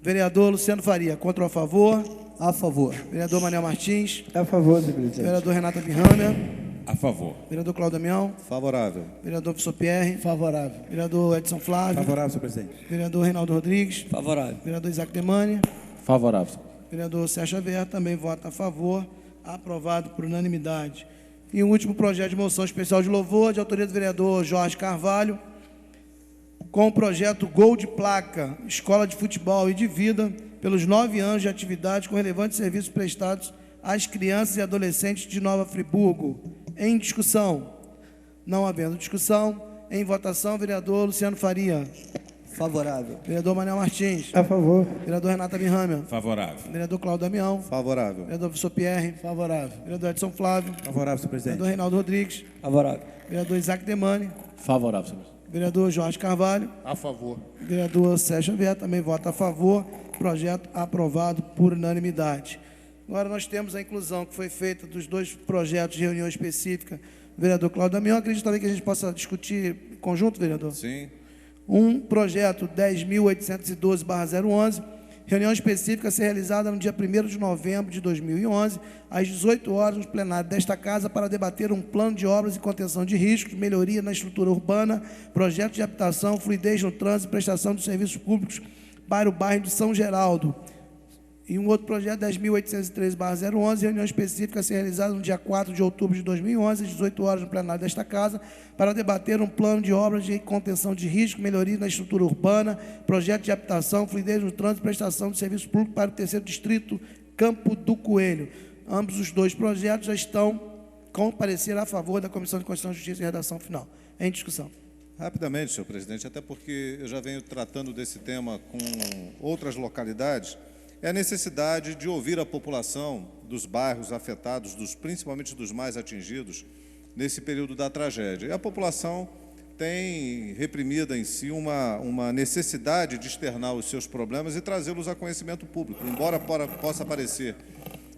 Vereador Luciano Faria, contra ou a favor? A favor. Vereador Mané Martins. A favor, senhor presidente. Vereador Renato Abirramer. A favor. Vereador Cláudio Damião. Favorável. Vereador Professor Pierre. Favorável. Vereador Edson Flávio. Favorável, senhor presidente. Vereador Reinaldo Rodrigues. Favorável. Vereador Isaac Demani. Favorável. Vereador Sérgio Xavier também vota a favor, aprovado por unanimidade. E o último projeto de moção especial de louvor, de autoria do vereador Jorge Carvalho, com o projeto Gol de Placa, Escola de Futebol e de Vida, pelos 9 anos de atividade com relevantes serviços prestados às crianças e adolescentes de Nova Friburgo. Em discussão. Não havendo discussão, em votação, vereador Luciano Faria. Favorável. Vereador Manuel Martins. A favor. Vereador Renato Abirramer. Favorável. Vereador Cláudio Damião. Favorável. Vereador Professor Pierre. Verável. Vereador Edson Flávio. Favorável, senhor presidente. Vereador Reinaldo Rodrigues. Favorável. Vereador Isaac Demani. Favorável, senhor presidente. Vereador Jorge Carvalho. A favor. Vereador Sérgio Xavier também vota a favor. Projeto aprovado por unanimidade. Agora nós temos a inclusão que foi feita dos 2 projetos de reunião específica do vereador Cláudio Damião. Acredito também que a gente possa discutir em conjunto, vereador? Sim. Um projeto 10.812/011, reunião específica a ser realizada no dia 1º de novembro de 2011, às 18 horas, no plenário desta Casa, para debater um plano de obras e contenção de riscos, melhoria na estrutura urbana, projeto de habitação, fluidez no trânsito e prestação de serviços públicos para o bairro de São Geraldo. E um outro projeto, 10.813/011, reunião específica a ser realizada no dia 4 de outubro de 2011, às 18 horas, no plenário desta Casa, para debater um plano de obras de contenção de risco, melhoria na estrutura urbana, projeto de habitação, fluidez no trânsito e prestação de serviços públicos para o 3º Distrito, Campo do Coelho. Ambos os 2 projetos já estão com parecer a favor da Comissão de Constituição, Justiça e Redação Final. Em discussão. Rapidamente, senhor presidente, até porque eu já venho tratando desse tema com outras localidades, é a necessidade de ouvir a população dos bairros afetados, principalmente dos mais atingidos, nesse período da tragédia. E a população tem reprimida em si uma necessidade de externar os seus problemas e trazê-los a conhecimento público. Embora possa parecer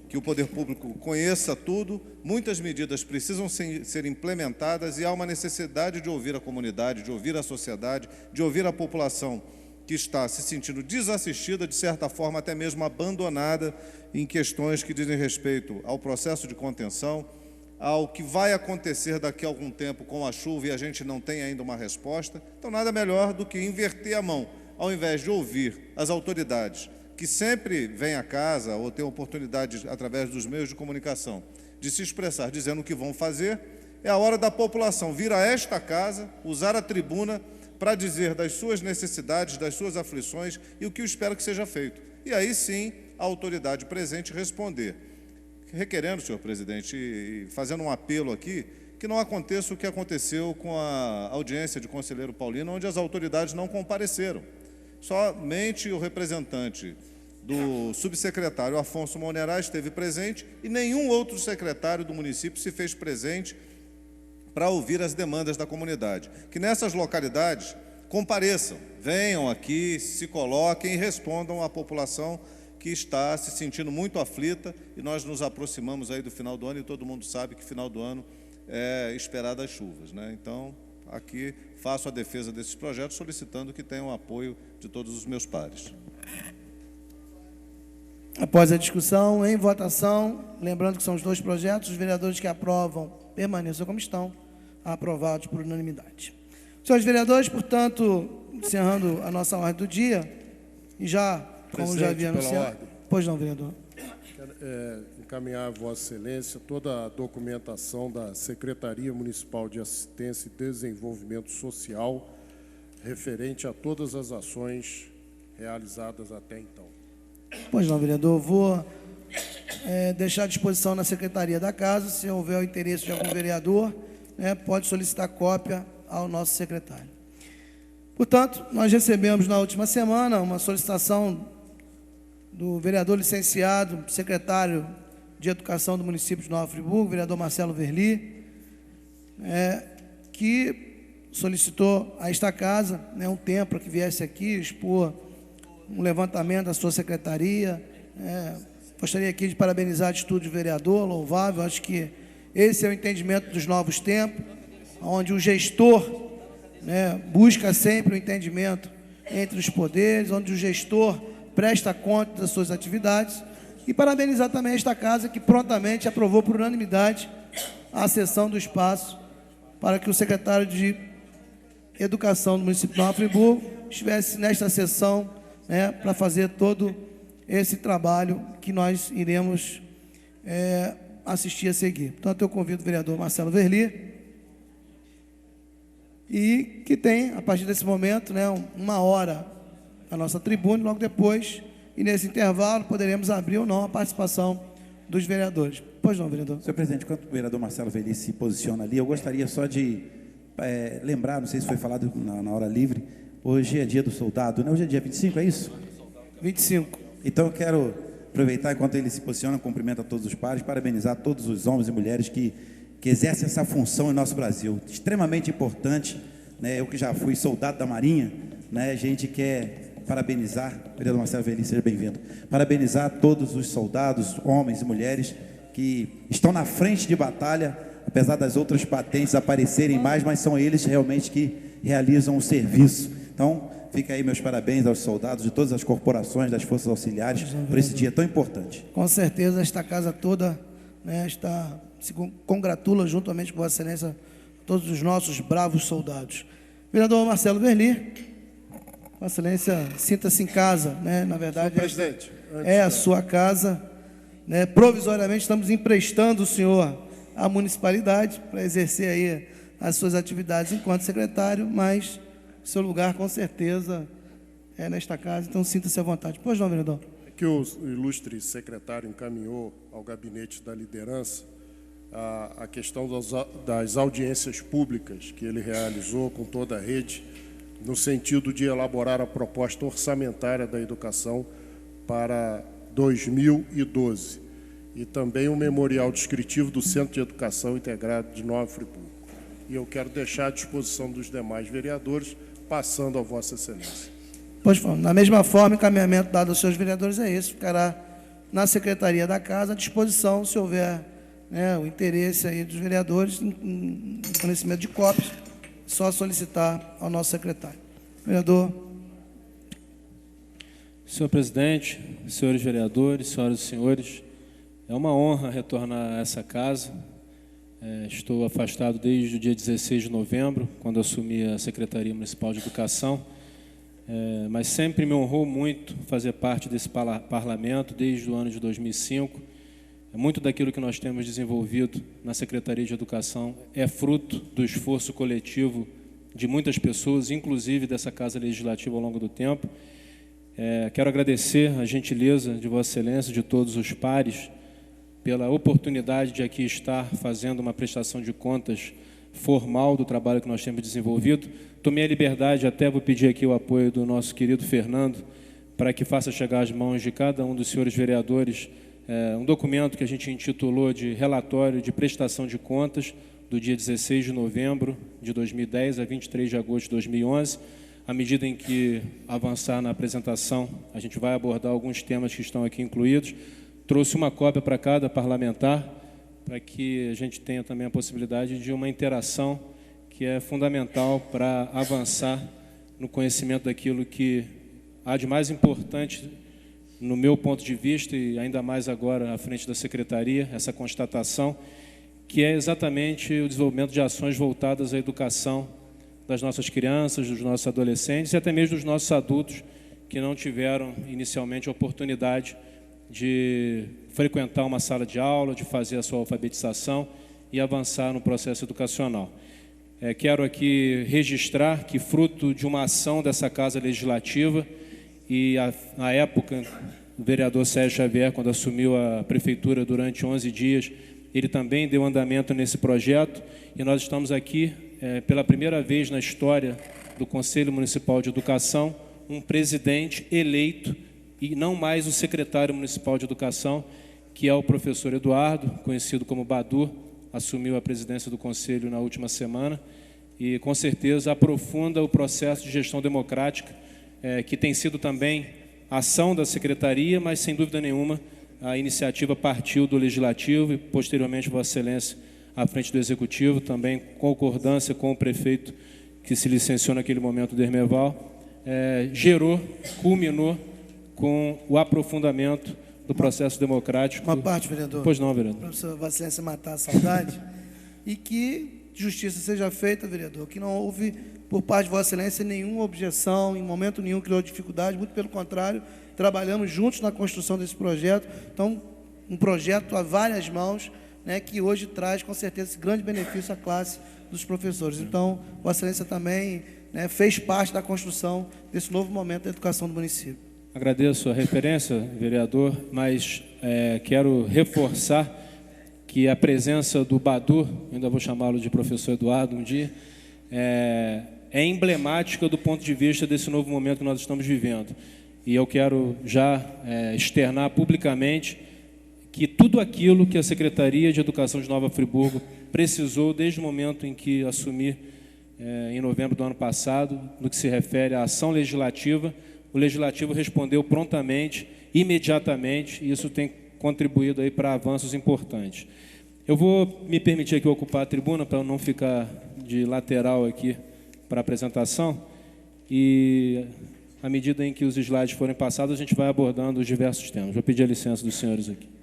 que o poder público conheça tudo, muitas medidas precisam ser implementadas e há uma necessidade de ouvir a comunidade, de ouvir a sociedade, de ouvir a população que está se sentindo desassistida, de certa forma até mesmo abandonada em questões que dizem respeito ao processo de contenção, ao que vai acontecer daqui a algum tempo com a chuva e a gente não tem ainda uma resposta. Então, nada melhor do que inverter a mão, ao invés de ouvir as autoridades, que sempre vêm à casa ou têm oportunidade, através dos meios de comunicação, de se expressar dizendo o que vão fazer. É a hora da população vir a esta casa, usar a tribuna para dizer das suas necessidades, das suas aflições e o que espera que seja feito. E aí sim, a autoridade presente responder. Requerendo, senhor presidente, e fazendo um apelo aqui, que não aconteça o que aconteceu com a audiência de conselheiro Paulino, onde as autoridades não compareceram. Somente o representante do subsecretário Afonso Monerá esteve presente e nenhum outro secretário do município se fez presente para ouvir as demandas da comunidade. Que nessas localidades compareçam, venham aqui, se coloquem e respondam à população que está se sentindo muito aflita, e nós nos aproximamos aí do final do ano e todo mundo sabe que final do ano é esperado as chuvas, né? Então, aqui faço a defesa desses projetos, solicitando que tenham o apoio de todos os meus pares. Após a discussão, em votação, lembrando que são os dois projetos, os vereadores que aprovam permaneçam como estão, aprovados por unanimidade. Senhores vereadores, portanto, encerrando a nossa ordem do dia, e já, como já havia anunciado... Pois não, vereador. Quero encaminhar a Vossa Excelência toda a documentação da Secretaria Municipal de Assistência e Desenvolvimento Social referente a todas as ações realizadas até então. Pois não, vereador. Vou deixar à disposição na Secretaria da Casa, se houver o interesse de algum vereador, pode solicitar cópia ao nosso secretário. Portanto, nós recebemos na última semana uma solicitação do vereador licenciado, secretário de Educação do município de Nova Friburgo, vereador Marcelo Verli, que solicitou a esta casa um tempo para que viesse aqui expor um levantamento da sua secretaria. Gostaria aqui de parabenizar a atitude do vereador, louvável. Acho que esse é o entendimento dos novos tempos, onde o gestor busca sempre o entendimento entre os poderes, onde o gestor presta conta das suas atividades, e parabenizar também esta casa que prontamente aprovou por unanimidade a cessão do espaço para que o secretário de Educação do município de Nova Friburgo estivesse nesta sessão para fazer todo esse trabalho que nós iremos assistir a seguir. Portanto, eu convido o vereador Marcelo Verli, e que tem, a partir desse momento, uma hora a nossa tribuna, e logo depois, e nesse intervalo, poderemos abrir ou não a participação dos vereadores. Pois não, vereador. Senhor presidente, enquanto o vereador Marcelo Verli se posiciona ali, eu gostaria só de lembrar, não sei se foi falado na hora livre, hoje é dia do soldado, Hoje é dia 25, é isso? 25. Então eu quero aproveitar, enquanto ele se posiciona, cumprimento a todos os pares, parabenizar todos os homens e mulheres que exercem essa função em nosso Brasil, extremamente importante, Eu que já fui soldado da Marinha, A gente quer parabenizar, vereador Marcelo Verli, seja bem-vindo, parabenizar todos os soldados, homens e mulheres que estão na frente de batalha, apesar das outras patentes aparecerem mais, mas são eles realmente que realizam o serviço. Então, fica aí meus parabéns aos soldados de todas as corporações, das forças auxiliares, por esse dia tão importante. Com certeza, esta casa toda se congratula juntamente com Vossa Excelência todos os nossos bravos soldados. Vereador Marcelo Verli, Vossa Excelência, sinta-se em casa, Na verdade, presidente, a sua casa, Provisoriamente estamos emprestando o senhor à municipalidade para exercer aí as suas atividades enquanto secretário, mas seu lugar com certeza é nesta casa, então sinta-se à vontade. Pois não, vereador? Que o ilustre secretário encaminhou ao gabinete da liderança a questão das audiências públicas que ele realizou com toda a rede, no sentido de elaborar a proposta orçamentária da educação para 2012, e também o memorial descritivo do Centro de Educação Integrado de Nova Friburgo. e eu quero deixar à disposição dos demais vereadores, passando a Vossa Excelência. Pois, da mesma forma, o encaminhamento dado aos seus vereadores é esse, ficará na Secretaria da Casa à disposição, se houver, né, o interesse aí dos vereadores, em fornecimento de cópias, só solicitar ao nosso secretário. Vereador. Senhor presidente, senhores vereadores, senhoras e senhores, é uma honra retornar a essa casa. Estou afastado desde o dia 16 de novembro, quando assumi a Secretaria Municipal de Educação, mas sempre me honrou muito fazer parte desse parlamento desde o ano de 2005. Muito daquilo que nós temos desenvolvido na Secretaria de Educação é fruto do esforço coletivo de muitas pessoas, inclusive dessa Casa Legislativa ao longo do tempo. Quero agradecer a gentileza de Vossa Excelência, de todos os pares, pela oportunidade de aqui estar fazendo uma prestação de contas formal do trabalho que nós temos desenvolvido. Tomei a liberdade, até vou pedir aqui o apoio do nosso querido Fernando, para que faça chegar às mãos de cada um dos senhores vereadores um documento que a gente intitulou de relatório de prestação de contas do dia 16 de novembro de 2010 a 23 de agosto de 2011. À medida em que avançar na apresentação, a gente vai abordar alguns temas que estão aqui incluídos. Trouxe uma cópia para cada parlamentar, para que a gente tenha também a possibilidade de uma interação que é fundamental para avançar no conhecimento daquilo que há de mais importante, no meu ponto de vista, e ainda mais agora à frente da Secretaria, essa constatação, que é exatamente o desenvolvimento de ações voltadas à educação das nossas crianças, dos nossos adolescentes e até mesmo dos nossos adultos que não tiveram inicialmente a oportunidade de frequentar uma sala de aula, de fazer a sua alfabetização e avançar no processo educacional. Quero aqui registrar que, fruto de uma ação dessa Casa Legislativa, e na época, o vereador Sérgio Xavier, quando assumiu a prefeitura durante 11 dias, ele também deu andamento nesse projeto, e nós estamos aqui, pela primeira vez na história do Conselho Municipal de Educação, um presidente eleito e não mais o secretário municipal de educação, que é o professor Eduardo, conhecido como Badu, assumiu a presidência do Conselho na última semana e, com certeza, aprofunda o processo de gestão democrática, que tem sido também ação da Secretaria, mas, sem dúvida nenhuma, a iniciativa partiu do Legislativo e, posteriormente, Vossa Excelência, à frente do Executivo, também concordância com o prefeito que se licenciou naquele momento, Dermeval, culminou com o aprofundamento do processo democrático. Uma parte, vereador. Pois não, vereador. Para Vossa Excelência matar a saudade e que justiça seja feita, vereador, que não houve, por parte de Vossa Excelência, nenhuma objeção, em momento nenhum criou dificuldade, muito pelo contrário, trabalhamos juntos na construção desse projeto. Então, um projeto a várias mãos, né, que hoje traz, com certeza, esse grande benefício à classe dos professores. Então, Vossa Excelência também, né, fez parte da construção desse novo momento da educação do município. Agradeço a referência, vereador, mas quero reforçar que a presença do Badu, ainda vou chamá-lo de professor Eduardo um dia, é emblemática do ponto de vista desse novo momento que nós estamos vivendo. E eu quero já externar publicamente que tudo aquilo que a Secretaria de Educação de Nova Friburgo precisou desde o momento em que assumi, em novembro do ano passado, no que se refere à ação legislativa, o Legislativo respondeu prontamente, imediatamente, e isso tem contribuído aí para avanços importantes. Eu vou me permitir aqui ocupar a tribuna para não ficar de lateral aqui para a apresentação, e à medida em que os slides forem passados, a gente vai abordando os diversos temas. Vou pedir a licença dos senhores aqui.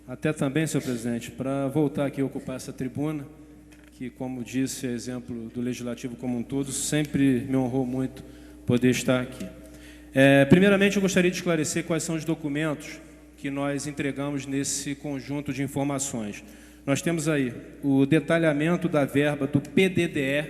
Até também, senhor presidente, para voltar aqui a ocupar essa tribuna, que, como disse, é exemplo do Legislativo como um todo, sempre me honrou muito poder estar aqui. Primeiramente, eu gostaria de esclarecer quais são os documentos que nós entregamos nesse conjunto de informações. Nós temos aí o detalhamento da verba do PDDE.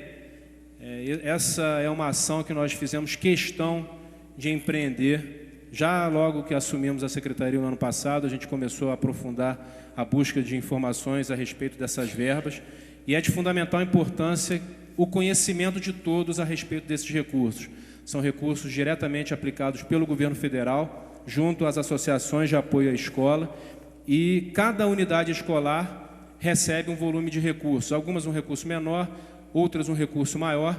Essa é uma ação que nós fizemos questão de empreender. Já logo que assumimos a Secretaria no ano passado, a gente começou a aprofundar a busca de informações a respeito dessas verbas, e é de fundamental importância o conhecimento de todos a respeito desses recursos. São recursos diretamente aplicados pelo governo federal, junto às associações de apoio à escola, e cada unidade escolar recebe um volume de recursos, algumas um recurso menor, outras um recurso maior,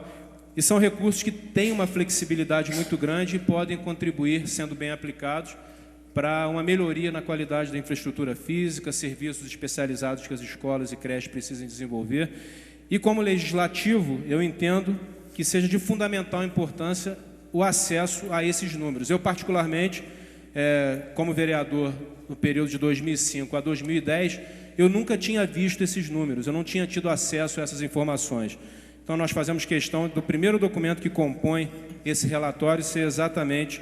e são recursos que têm uma flexibilidade muito grande e podem contribuir, sendo bem aplicados, para uma melhoria na qualidade da infraestrutura física, serviços especializados que as escolas e creches precisam desenvolver. E como legislativo, eu entendo que seja de fundamental importância o acesso a esses números. Eu, particularmente, como vereador no período de 2005 a 2010, eu nunca tinha visto esses números, eu não tinha tido acesso a essas informações. Então, nós fazemos questão do primeiro documento que compõe esse relatório ser exatamente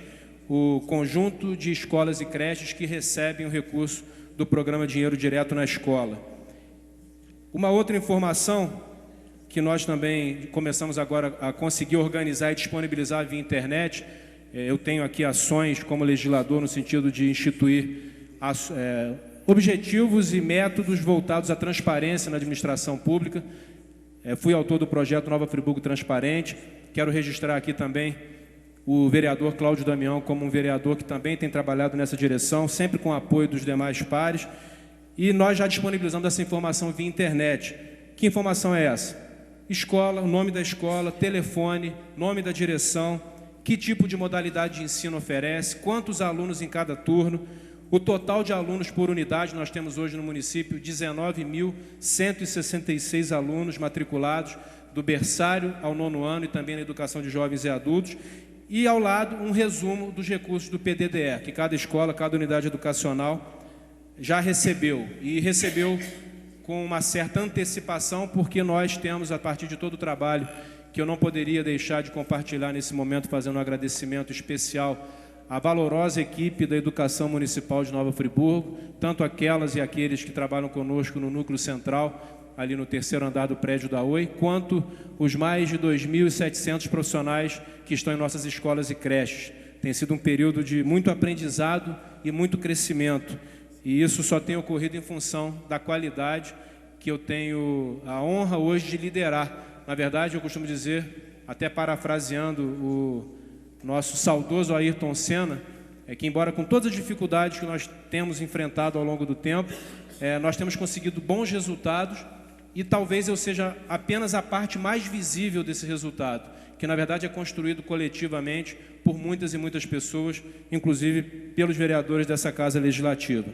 o conjunto de escolas e creches que recebem o recurso do programa Dinheiro Direto na Escola. Uma outra informação que nós também começamos agora a conseguir organizar e disponibilizar via internet, eu tenho aqui ações como legislador no sentido de instituir objetivos e métodos voltados à transparência na administração pública. Fui autor do projeto Nova Friburgo Transparente. Quero registrar aqui também o vereador Cláudio Damião como um vereador que também tem trabalhado nessa direção, sempre com o apoio dos demais pares. E nós já disponibilizamos essa informação via internet. Que informação é essa? Escola, o nome da escola, telefone, nome da direção, que tipo de modalidade de ensino oferece, quantos alunos em cada turno, o total de alunos por unidade. Nós temos hoje no município 19.166 alunos matriculados do berçário ao 9º ano e também na educação de jovens e adultos. E ao lado um resumo dos recursos do PDDE, que cada escola, cada unidade educacional já recebeu. E recebeu com uma certa antecipação, porque nós temos, a partir de todo o trabalho, que eu não poderia deixar de compartilhar nesse momento, fazendo um agradecimento especial à valorosa equipe da Educação Municipal de Nova Friburgo, tanto aquelas e aqueles que trabalham conosco no núcleo central, ali no 3º andar do prédio da Oi, quanto os mais de 2.700 profissionais que estão em nossas escolas e creches. Tem sido um período de muito aprendizado e muito crescimento. E isso só tem ocorrido em função da qualidade que eu tenho a honra hoje de liderar. Na verdade, eu costumo dizer, até parafraseando o nosso saudoso Ayrton Senna, que embora com todas as dificuldades que nós temos enfrentado ao longo do tempo, nós temos conseguido bons resultados e talvez eu seja apenas a parte mais visível desse resultado, que na verdade é construído coletivamente por muitas e muitas pessoas, inclusive pelos vereadores dessa Casa Legislativa.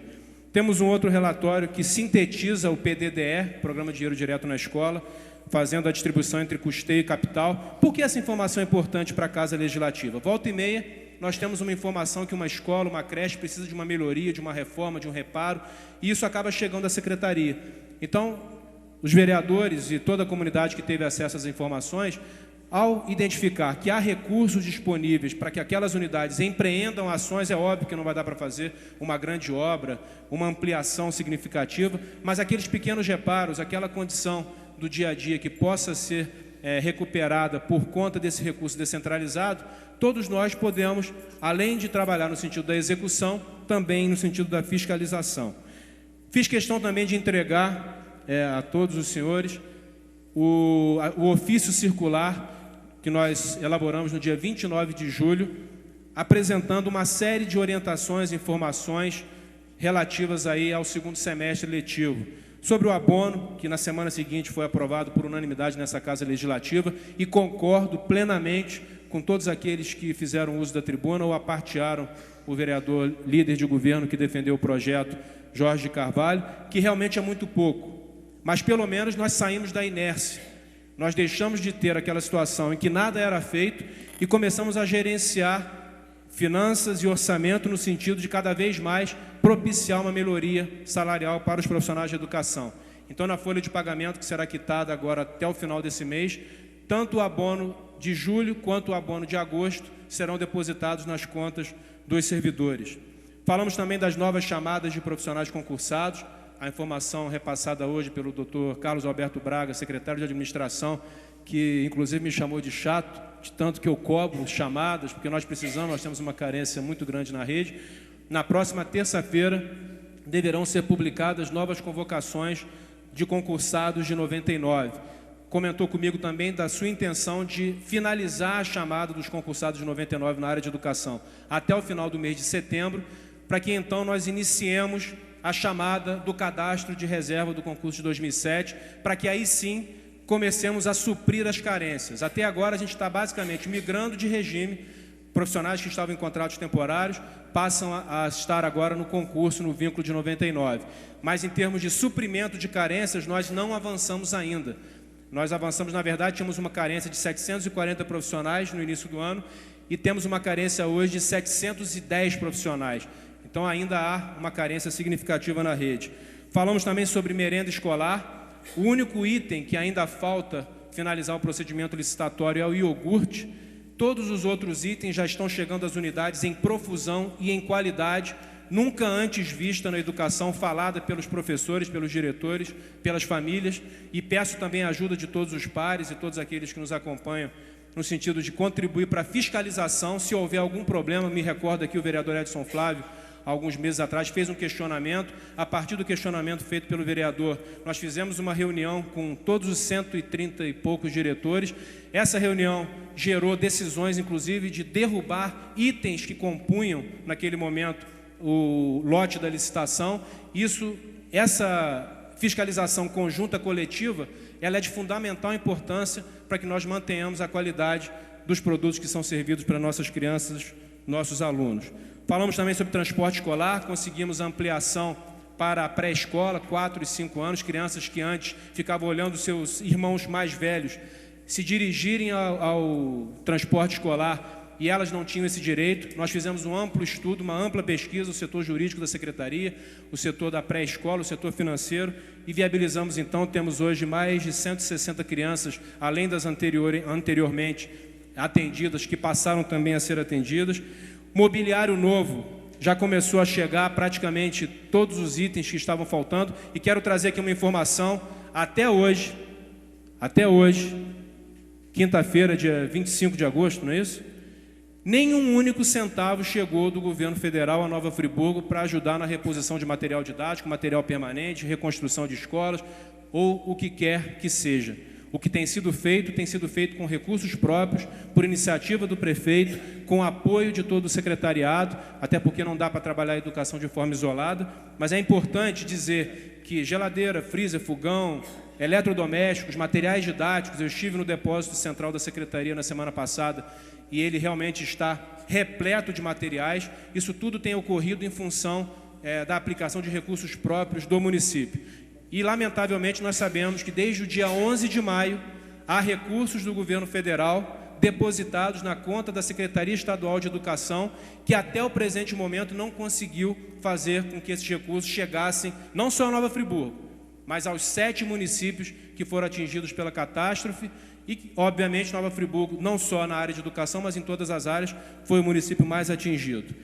Temos um outro relatório que sintetiza o PDDE, Programa Dinheiro Direto na Escola, fazendo a distribuição entre custeio e capital. Por que essa informação é importante para a Casa Legislativa? Volta e meia, nós temos uma informação que uma escola, uma creche precisa de uma melhoria, de uma reforma, de um reparo, e isso acaba chegando à Secretaria. Então, os vereadores e toda a comunidade que teve acesso às informações, ao identificar que há recursos disponíveis para que aquelas unidades empreendam ações, é óbvio que não vai dar para fazer uma grande obra, uma ampliação significativa, mas aqueles pequenos reparos, aquela condição do dia a dia que possa ser recuperada por conta desse recurso descentralizado, todos nós podemos, além de trabalhar no sentido da execução, também no sentido da fiscalização. Fiz questão também de entregar a todos os senhores o ofício circular que nós elaboramos no dia 29 de julho, apresentando uma série de orientações e informações relativas aí ao 2º semestre letivo, sobre o abono, que na semana seguinte foi aprovado por unanimidade nessa Casa Legislativa, e concordo plenamente com todos aqueles que fizeram uso da tribuna ou apartearam o vereador líder de governo que defendeu o projeto, Jorge de Carvalho, que realmente é muito pouco, mas pelo menos nós saímos da inércia. Nós deixamos de ter aquela situação em que nada era feito e começamos a gerenciar finanças e orçamento no sentido de cada vez mais propiciar uma melhoria salarial para os profissionais de educação. Então, na folha de pagamento que será quitada agora até o final desse mês, tanto o abono de julho quanto o abono de agosto serão depositados nas contas dos servidores. Falamos também das novas chamadas de profissionais concursados, a informação repassada hoje pelo Dr. Carlos Alberto Braga, secretário de administração, que inclusive me chamou de chato, de tanto que eu cobro chamadas, porque nós temos uma carência muito grande na rede. Na próxima terça-feira deverão ser publicadas novas convocações de concursados de 99. comentou comigo também da sua intenção de finalizar a chamada dos concursados de 99 na área de educação até o final do mês de setembro, para que então nós iniciemos a chamada do cadastro de reserva do concurso de 2007, para que aí sim comecemos a suprir as carências. Até agora a gente está basicamente migrando de regime, profissionais que estavam em contratos temporários passam a estar agora no concurso, no vínculo de 99. Mas em termos de suprimento de carências, nós não avançamos ainda. Nós avançamos, na verdade, tínhamos uma carência de 740 profissionais no início do ano e temos uma carência hoje de 710 profissionais. Então ainda há uma carência significativa na rede. Falamos também sobre merenda escolar. O único item que ainda falta finalizar o procedimento licitatório é o iogurte. Todos os outros itens já estão chegando às unidades em profusão e em qualidade, nunca antes vista na educação, falada pelos professores, pelos diretores, pelas famílias, e peço também a ajuda de todos os pares e todos aqueles que nos acompanham, no sentido de contribuir para a fiscalização. Se houver algum problema, me recordo aqui o vereador Edson Flávio, alguns meses atrás, fez um questionamento. A partir do questionamento feito pelo vereador, nós fizemos uma reunião com todos os 130 e poucos diretores. Essa reunião gerou decisões, inclusive, de derrubar itens que compunham, naquele momento, o lote da licitação. Essa fiscalização conjunta coletiva, ela é de fundamental importância para que nós mantenhamos a qualidade dos produtos que são servidos para nossas crianças, nossos alunos. Falamos também sobre transporte escolar, conseguimos ampliação para a pré-escola, 4 e 5 anos, crianças que antes ficavam olhando seus irmãos mais velhos se dirigirem ao transporte escolar e elas não tinham esse direito. Nós fizemos um amplo estudo, uma ampla pesquisa, o setor jurídico da Secretaria, o setor da pré-escola, o setor financeiro, e viabilizamos então, temos hoje mais de 160 crianças, além das anteriormente atendidas, que passaram também a ser atendidas. Mobiliário novo, já começou a chegar praticamente todos os itens que estavam faltando, e quero trazer aqui uma informação: até hoje, quinta-feira, dia 25 de agosto, não é isso? Nenhum único centavo chegou do governo federal a Nova Friburgo para ajudar na reposição de material didático, material permanente, reconstrução de escolas ou o que quer que seja. O que tem sido feito com recursos próprios, por iniciativa do prefeito, com apoio de todo o secretariado, até porque não dá para trabalhar a educação de forma isolada, mas é importante dizer que geladeira, freezer, fogão, eletrodomésticos, materiais didáticos, eu estive no depósito central da Secretaria na semana passada e ele realmente está repleto de materiais. Isso tudo tem ocorrido em função da aplicação de recursos próprios do município. E, lamentavelmente, nós sabemos que desde o dia 11 de maio há recursos do governo federal depositados na conta da Secretaria Estadual de Educação, que até o presente momento não conseguiu fazer com que esses recursos chegassem não só a Nova Friburgo, mas aos 7 municípios que foram atingidos pela catástrofe. E, obviamente, Nova Friburgo, não só na área de educação, mas em todas as áreas, foi o município mais atingido.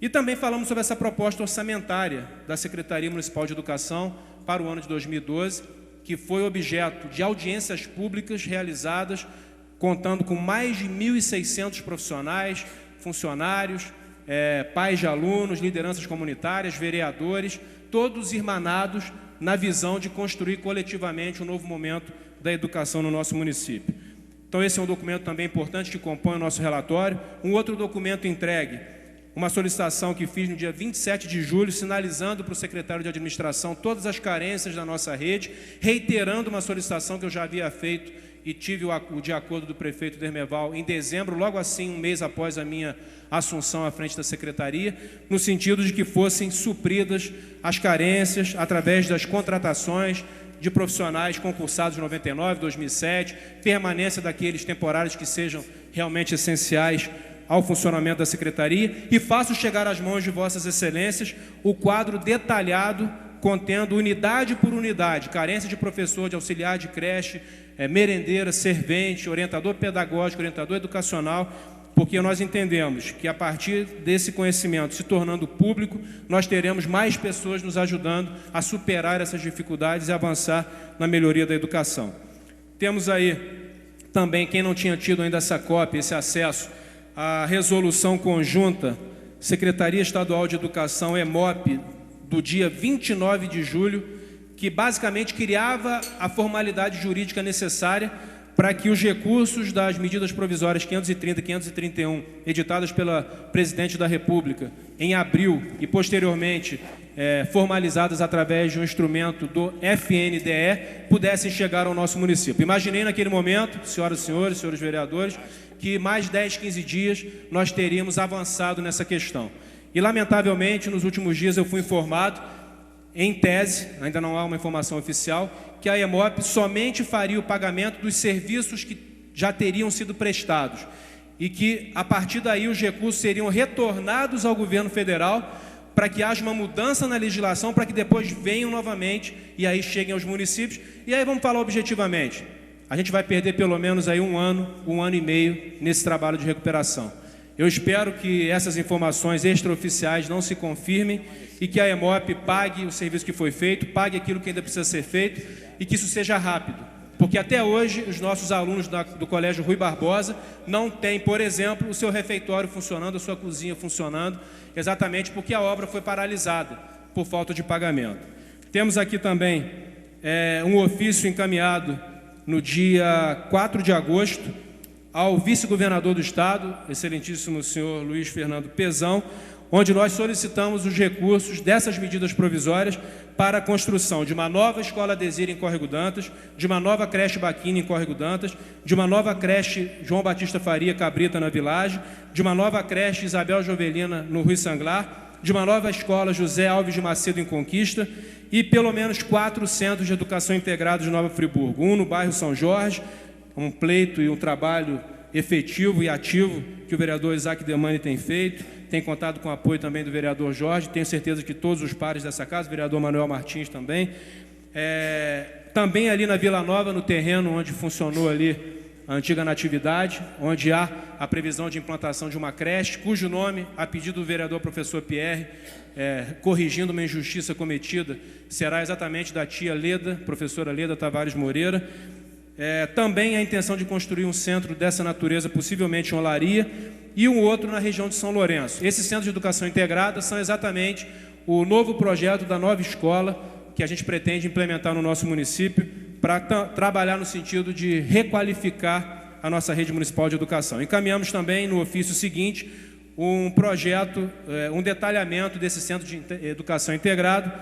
E também falamos sobre essa proposta orçamentária da Secretaria Municipal de Educação para o ano de 2012, que foi objeto de audiências públicas realizadas, contando com mais de 1.600 profissionais, funcionários, pais de alunos, lideranças comunitárias, vereadores, todos irmanados na visão de construir coletivamente um novo momento da educação no nosso município. Então esse é um documento também importante que compõe o nosso relatório. Um outro documento entregue, uma solicitação que fiz no dia 27 de julho, sinalizando para o secretário de administração todas as carências da nossa rede, reiterando uma solicitação que eu já havia feito e tive o de acordo do prefeito Dermeval em dezembro, logo assim, um mês após a minha assunção à frente da secretaria, no sentido de que fossem supridas as carências através das contratações de profissionais concursados em 99, 2007, permanência daqueles temporários que sejam realmente essenciais ao funcionamento da Secretaria, e faço chegar às mãos de Vossas Excelências o quadro detalhado, contendo unidade por unidade, carência de professor, de auxiliar de creche, merendeira, servente, orientador pedagógico, orientador educacional, porque nós entendemos que a partir desse conhecimento se tornando público, nós teremos mais pessoas nos ajudando a superar essas dificuldades e avançar na melhoria da educação. Temos aí também, quem não tinha tido ainda essa cópia, esse acesso, a resolução conjunta Secretaria Estadual de Educação, EMOP, do dia 29 de julho, que basicamente criava a formalidade jurídica necessária para que os recursos das medidas provisórias 530 e 531, editadas pela Presidente da República em abril e posteriormente formalizadas através de um instrumento do FNDE, pudessem chegar ao nosso município. Imaginei naquele momento, senhoras e senhores, senhores vereadores, que mais 10, 15 dias nós teríamos avançado nessa questão. E, lamentavelmente, nos últimos dias eu fui informado, em tese, ainda não há uma informação oficial, que a EMOP somente faria o pagamento dos serviços que já teriam sido prestados e que, a partir daí, os recursos seriam retornados ao governo federal para que haja uma mudança na legislação, para que depois venham novamente e aí cheguem aos municípios. E aí vamos falar objetivamente. A gente vai perder pelo menos aí um ano e meio nesse trabalho de recuperação. Eu espero que essas informações extraoficiais não se confirmem e que a EMOP pague o serviço que foi feito, pague aquilo que ainda precisa ser feito e que isso seja rápido. Porque até hoje os nossos alunos do Colégio Rui Barbosa não têm, por exemplo, o seu refeitório funcionando, a sua cozinha funcionando, exatamente porque a obra foi paralisada por falta de pagamento. Temos aqui também um ofício encaminhado no dia 4 de agosto ao vice-governador do Estado, excelentíssimo senhor Luiz Fernando Pezão, onde nós solicitamos os recursos dessas medidas provisórias para a construção de uma nova escola Desir em Córrego d'Antas, de uma nova creche Baquina em Córrego d'Antas, de uma nova creche João Batista Faria Cabrita na Vilagem, de uma nova creche Isabel Jovelina no Rui Sanglar, de uma nova escola José Alves de Macedo em Conquista e pelo menos 4 centros de educação integrada de Nova Friburgo, um no bairro São Jorge, um pleito e um trabalho efetivo e ativo que o vereador Isaac Demani tem feito, tem contado com o apoio também do vereador Jorge, tenho certeza que todos os pares dessa casa, o vereador Manuel Martins também. Também ali na Vila Nova, no terreno onde funcionou ali a antiga Natividade, onde há a previsão de implantação de uma creche, cujo nome, a pedido do vereador professor Pierre, corrigindo uma injustiça cometida, será exatamente da tia Leda, professora Leda Tavares Moreira. Também a intenção de construir um centro dessa natureza, possivelmente em Olaria, e um outro na região de São Lourenço. Esses centros de educação integrada são exatamente o novo projeto da nova escola que a gente pretende implementar no nosso município para trabalhar no sentido de requalificar a nossa rede municipal de educação. Encaminhamos também no ofício seguinte um projeto, um detalhamento desse centro de educação integrado,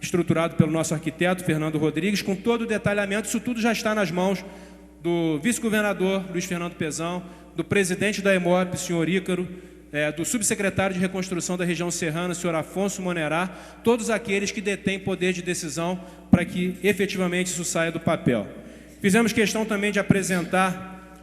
estruturado pelo nosso arquiteto Fernando Rodrigues, com todo o detalhamento. Isso tudo já está nas mãos do vice-governador Luiz Fernando Pezão, do presidente da EMOP, senhor Ícaro, do subsecretário de Reconstrução da região serrana, senhor Afonso Monerá, todos aqueles que detêm poder de decisão para que efetivamente isso saia do papel. Fizemos questão também de apresentar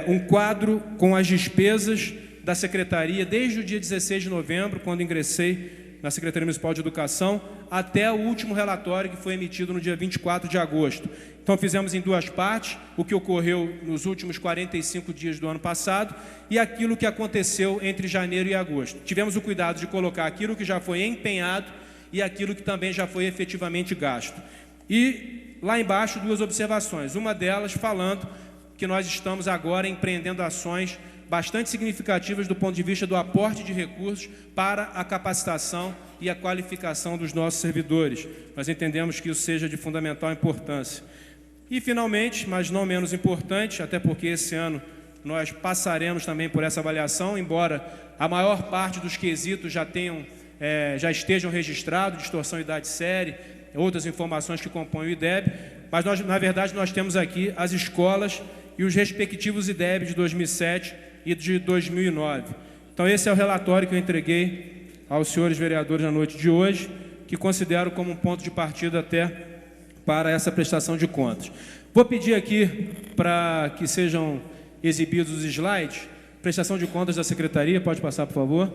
um quadro com as despesas da Secretaria desde o dia 16 de novembro, quando ingressei na Secretaria Municipal de Educação, até o último relatório que foi emitido no dia 24 de agosto. Então, fizemos em duas partes, o que ocorreu nos últimos 45 dias do ano passado e aquilo que aconteceu entre janeiro e agosto. Tivemos o cuidado de colocar aquilo que já foi empenhado e aquilo que também já foi efetivamente gasto. E, lá embaixo, duas observações. Uma delas falando que nós estamos agora empreendendo ações bastante significativas do ponto de vista do aporte de recursos para a capacitação e a qualificação dos nossos servidores. Nós entendemos que isso seja de fundamental importância. E, finalmente, mas não menos importante, até porque esse ano nós passaremos também por essa avaliação, embora a maior parte dos quesitos já estejam registrados, distorção idade série, outras informações que compõem o IDEB, mas nós, na verdade, nós temos aqui as escolas e os respectivos IDEB de 2007 e de 2009. Então, esse é o relatório que eu entreguei aos senhores vereadores na noite de hoje, que considero como um ponto de partida até para essa prestação de contas. Vou pedir aqui para que sejam exibidos os slides, prestação de contas da Secretaria, pode passar, por favor.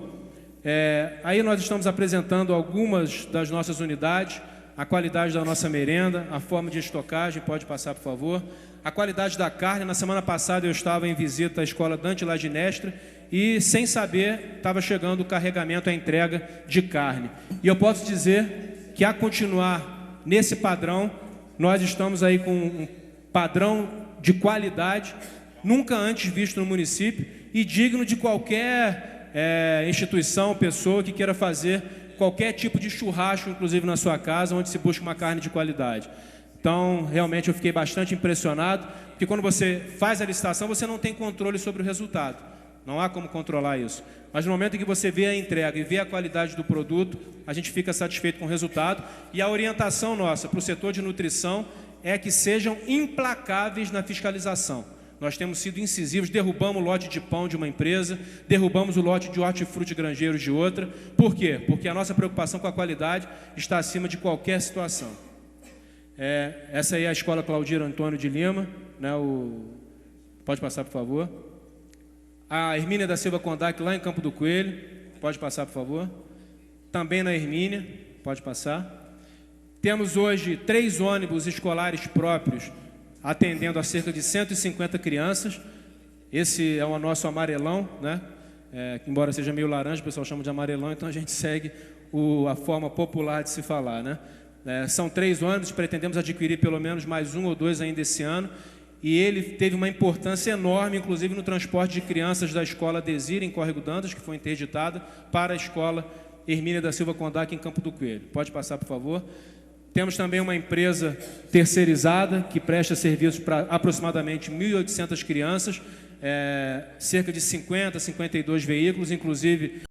Aí nós estamos apresentando algumas das nossas unidades, a qualidade da nossa merenda, a forma de estocagem, pode passar, por favor. A qualidade da carne. Na semana passada eu estava em visita à escola Dante Laginestra e, sem saber, estava chegando o carregamento, a entrega de carne. E eu posso dizer que, a continuar nesse padrão, nós estamos aí com um padrão de qualidade nunca antes visto no município e digno de qualquer instituição, pessoa que queira fazer qualquer tipo de churrasco, inclusive na sua casa, onde se busca uma carne de qualidade. Então, realmente eu fiquei bastante impressionado, porque quando você faz a licitação, você não tem controle sobre o resultado. Não há como controlar isso. Mas no momento em que você vê a entrega e vê a qualidade do produto, a gente fica satisfeito com o resultado. E a orientação nossa para o setor de nutrição é que sejam implacáveis na fiscalização. Nós temos sido incisivos, derrubamos o lote de pão de uma empresa, derrubamos o lote de hortifruti grangeiros de outra. Por quê? Porque a nossa preocupação com a qualidade está acima de qualquer situação. Essa aí é a Escola Claudir Antônio de Lima, né, pode passar, por favor. A Hermínia da Silva Kondak, lá em Campo do Coelho, pode passar, por favor. Também na Hermínia, pode passar. Temos hoje 3 ônibus escolares próprios, atendendo a cerca de 150 crianças. Esse é o nosso amarelão, né? Embora seja meio laranja, o pessoal chama de amarelão, então a gente segue a forma popular de se falar, né? São 3 ônibus, pretendemos adquirir pelo menos mais 1 ou 2 ainda esse ano, e ele teve uma importância enorme, inclusive no transporte de crianças da escola Desir, em Córrego d'Antas, que foi interditada, para a escola Hermínia da Silva Kondak, em Campo do Coelho. Pode passar, por favor. Temos também uma empresa terceirizada, que presta serviços para aproximadamente 1.800 crianças, cerca de 50, 52 veículos, inclusive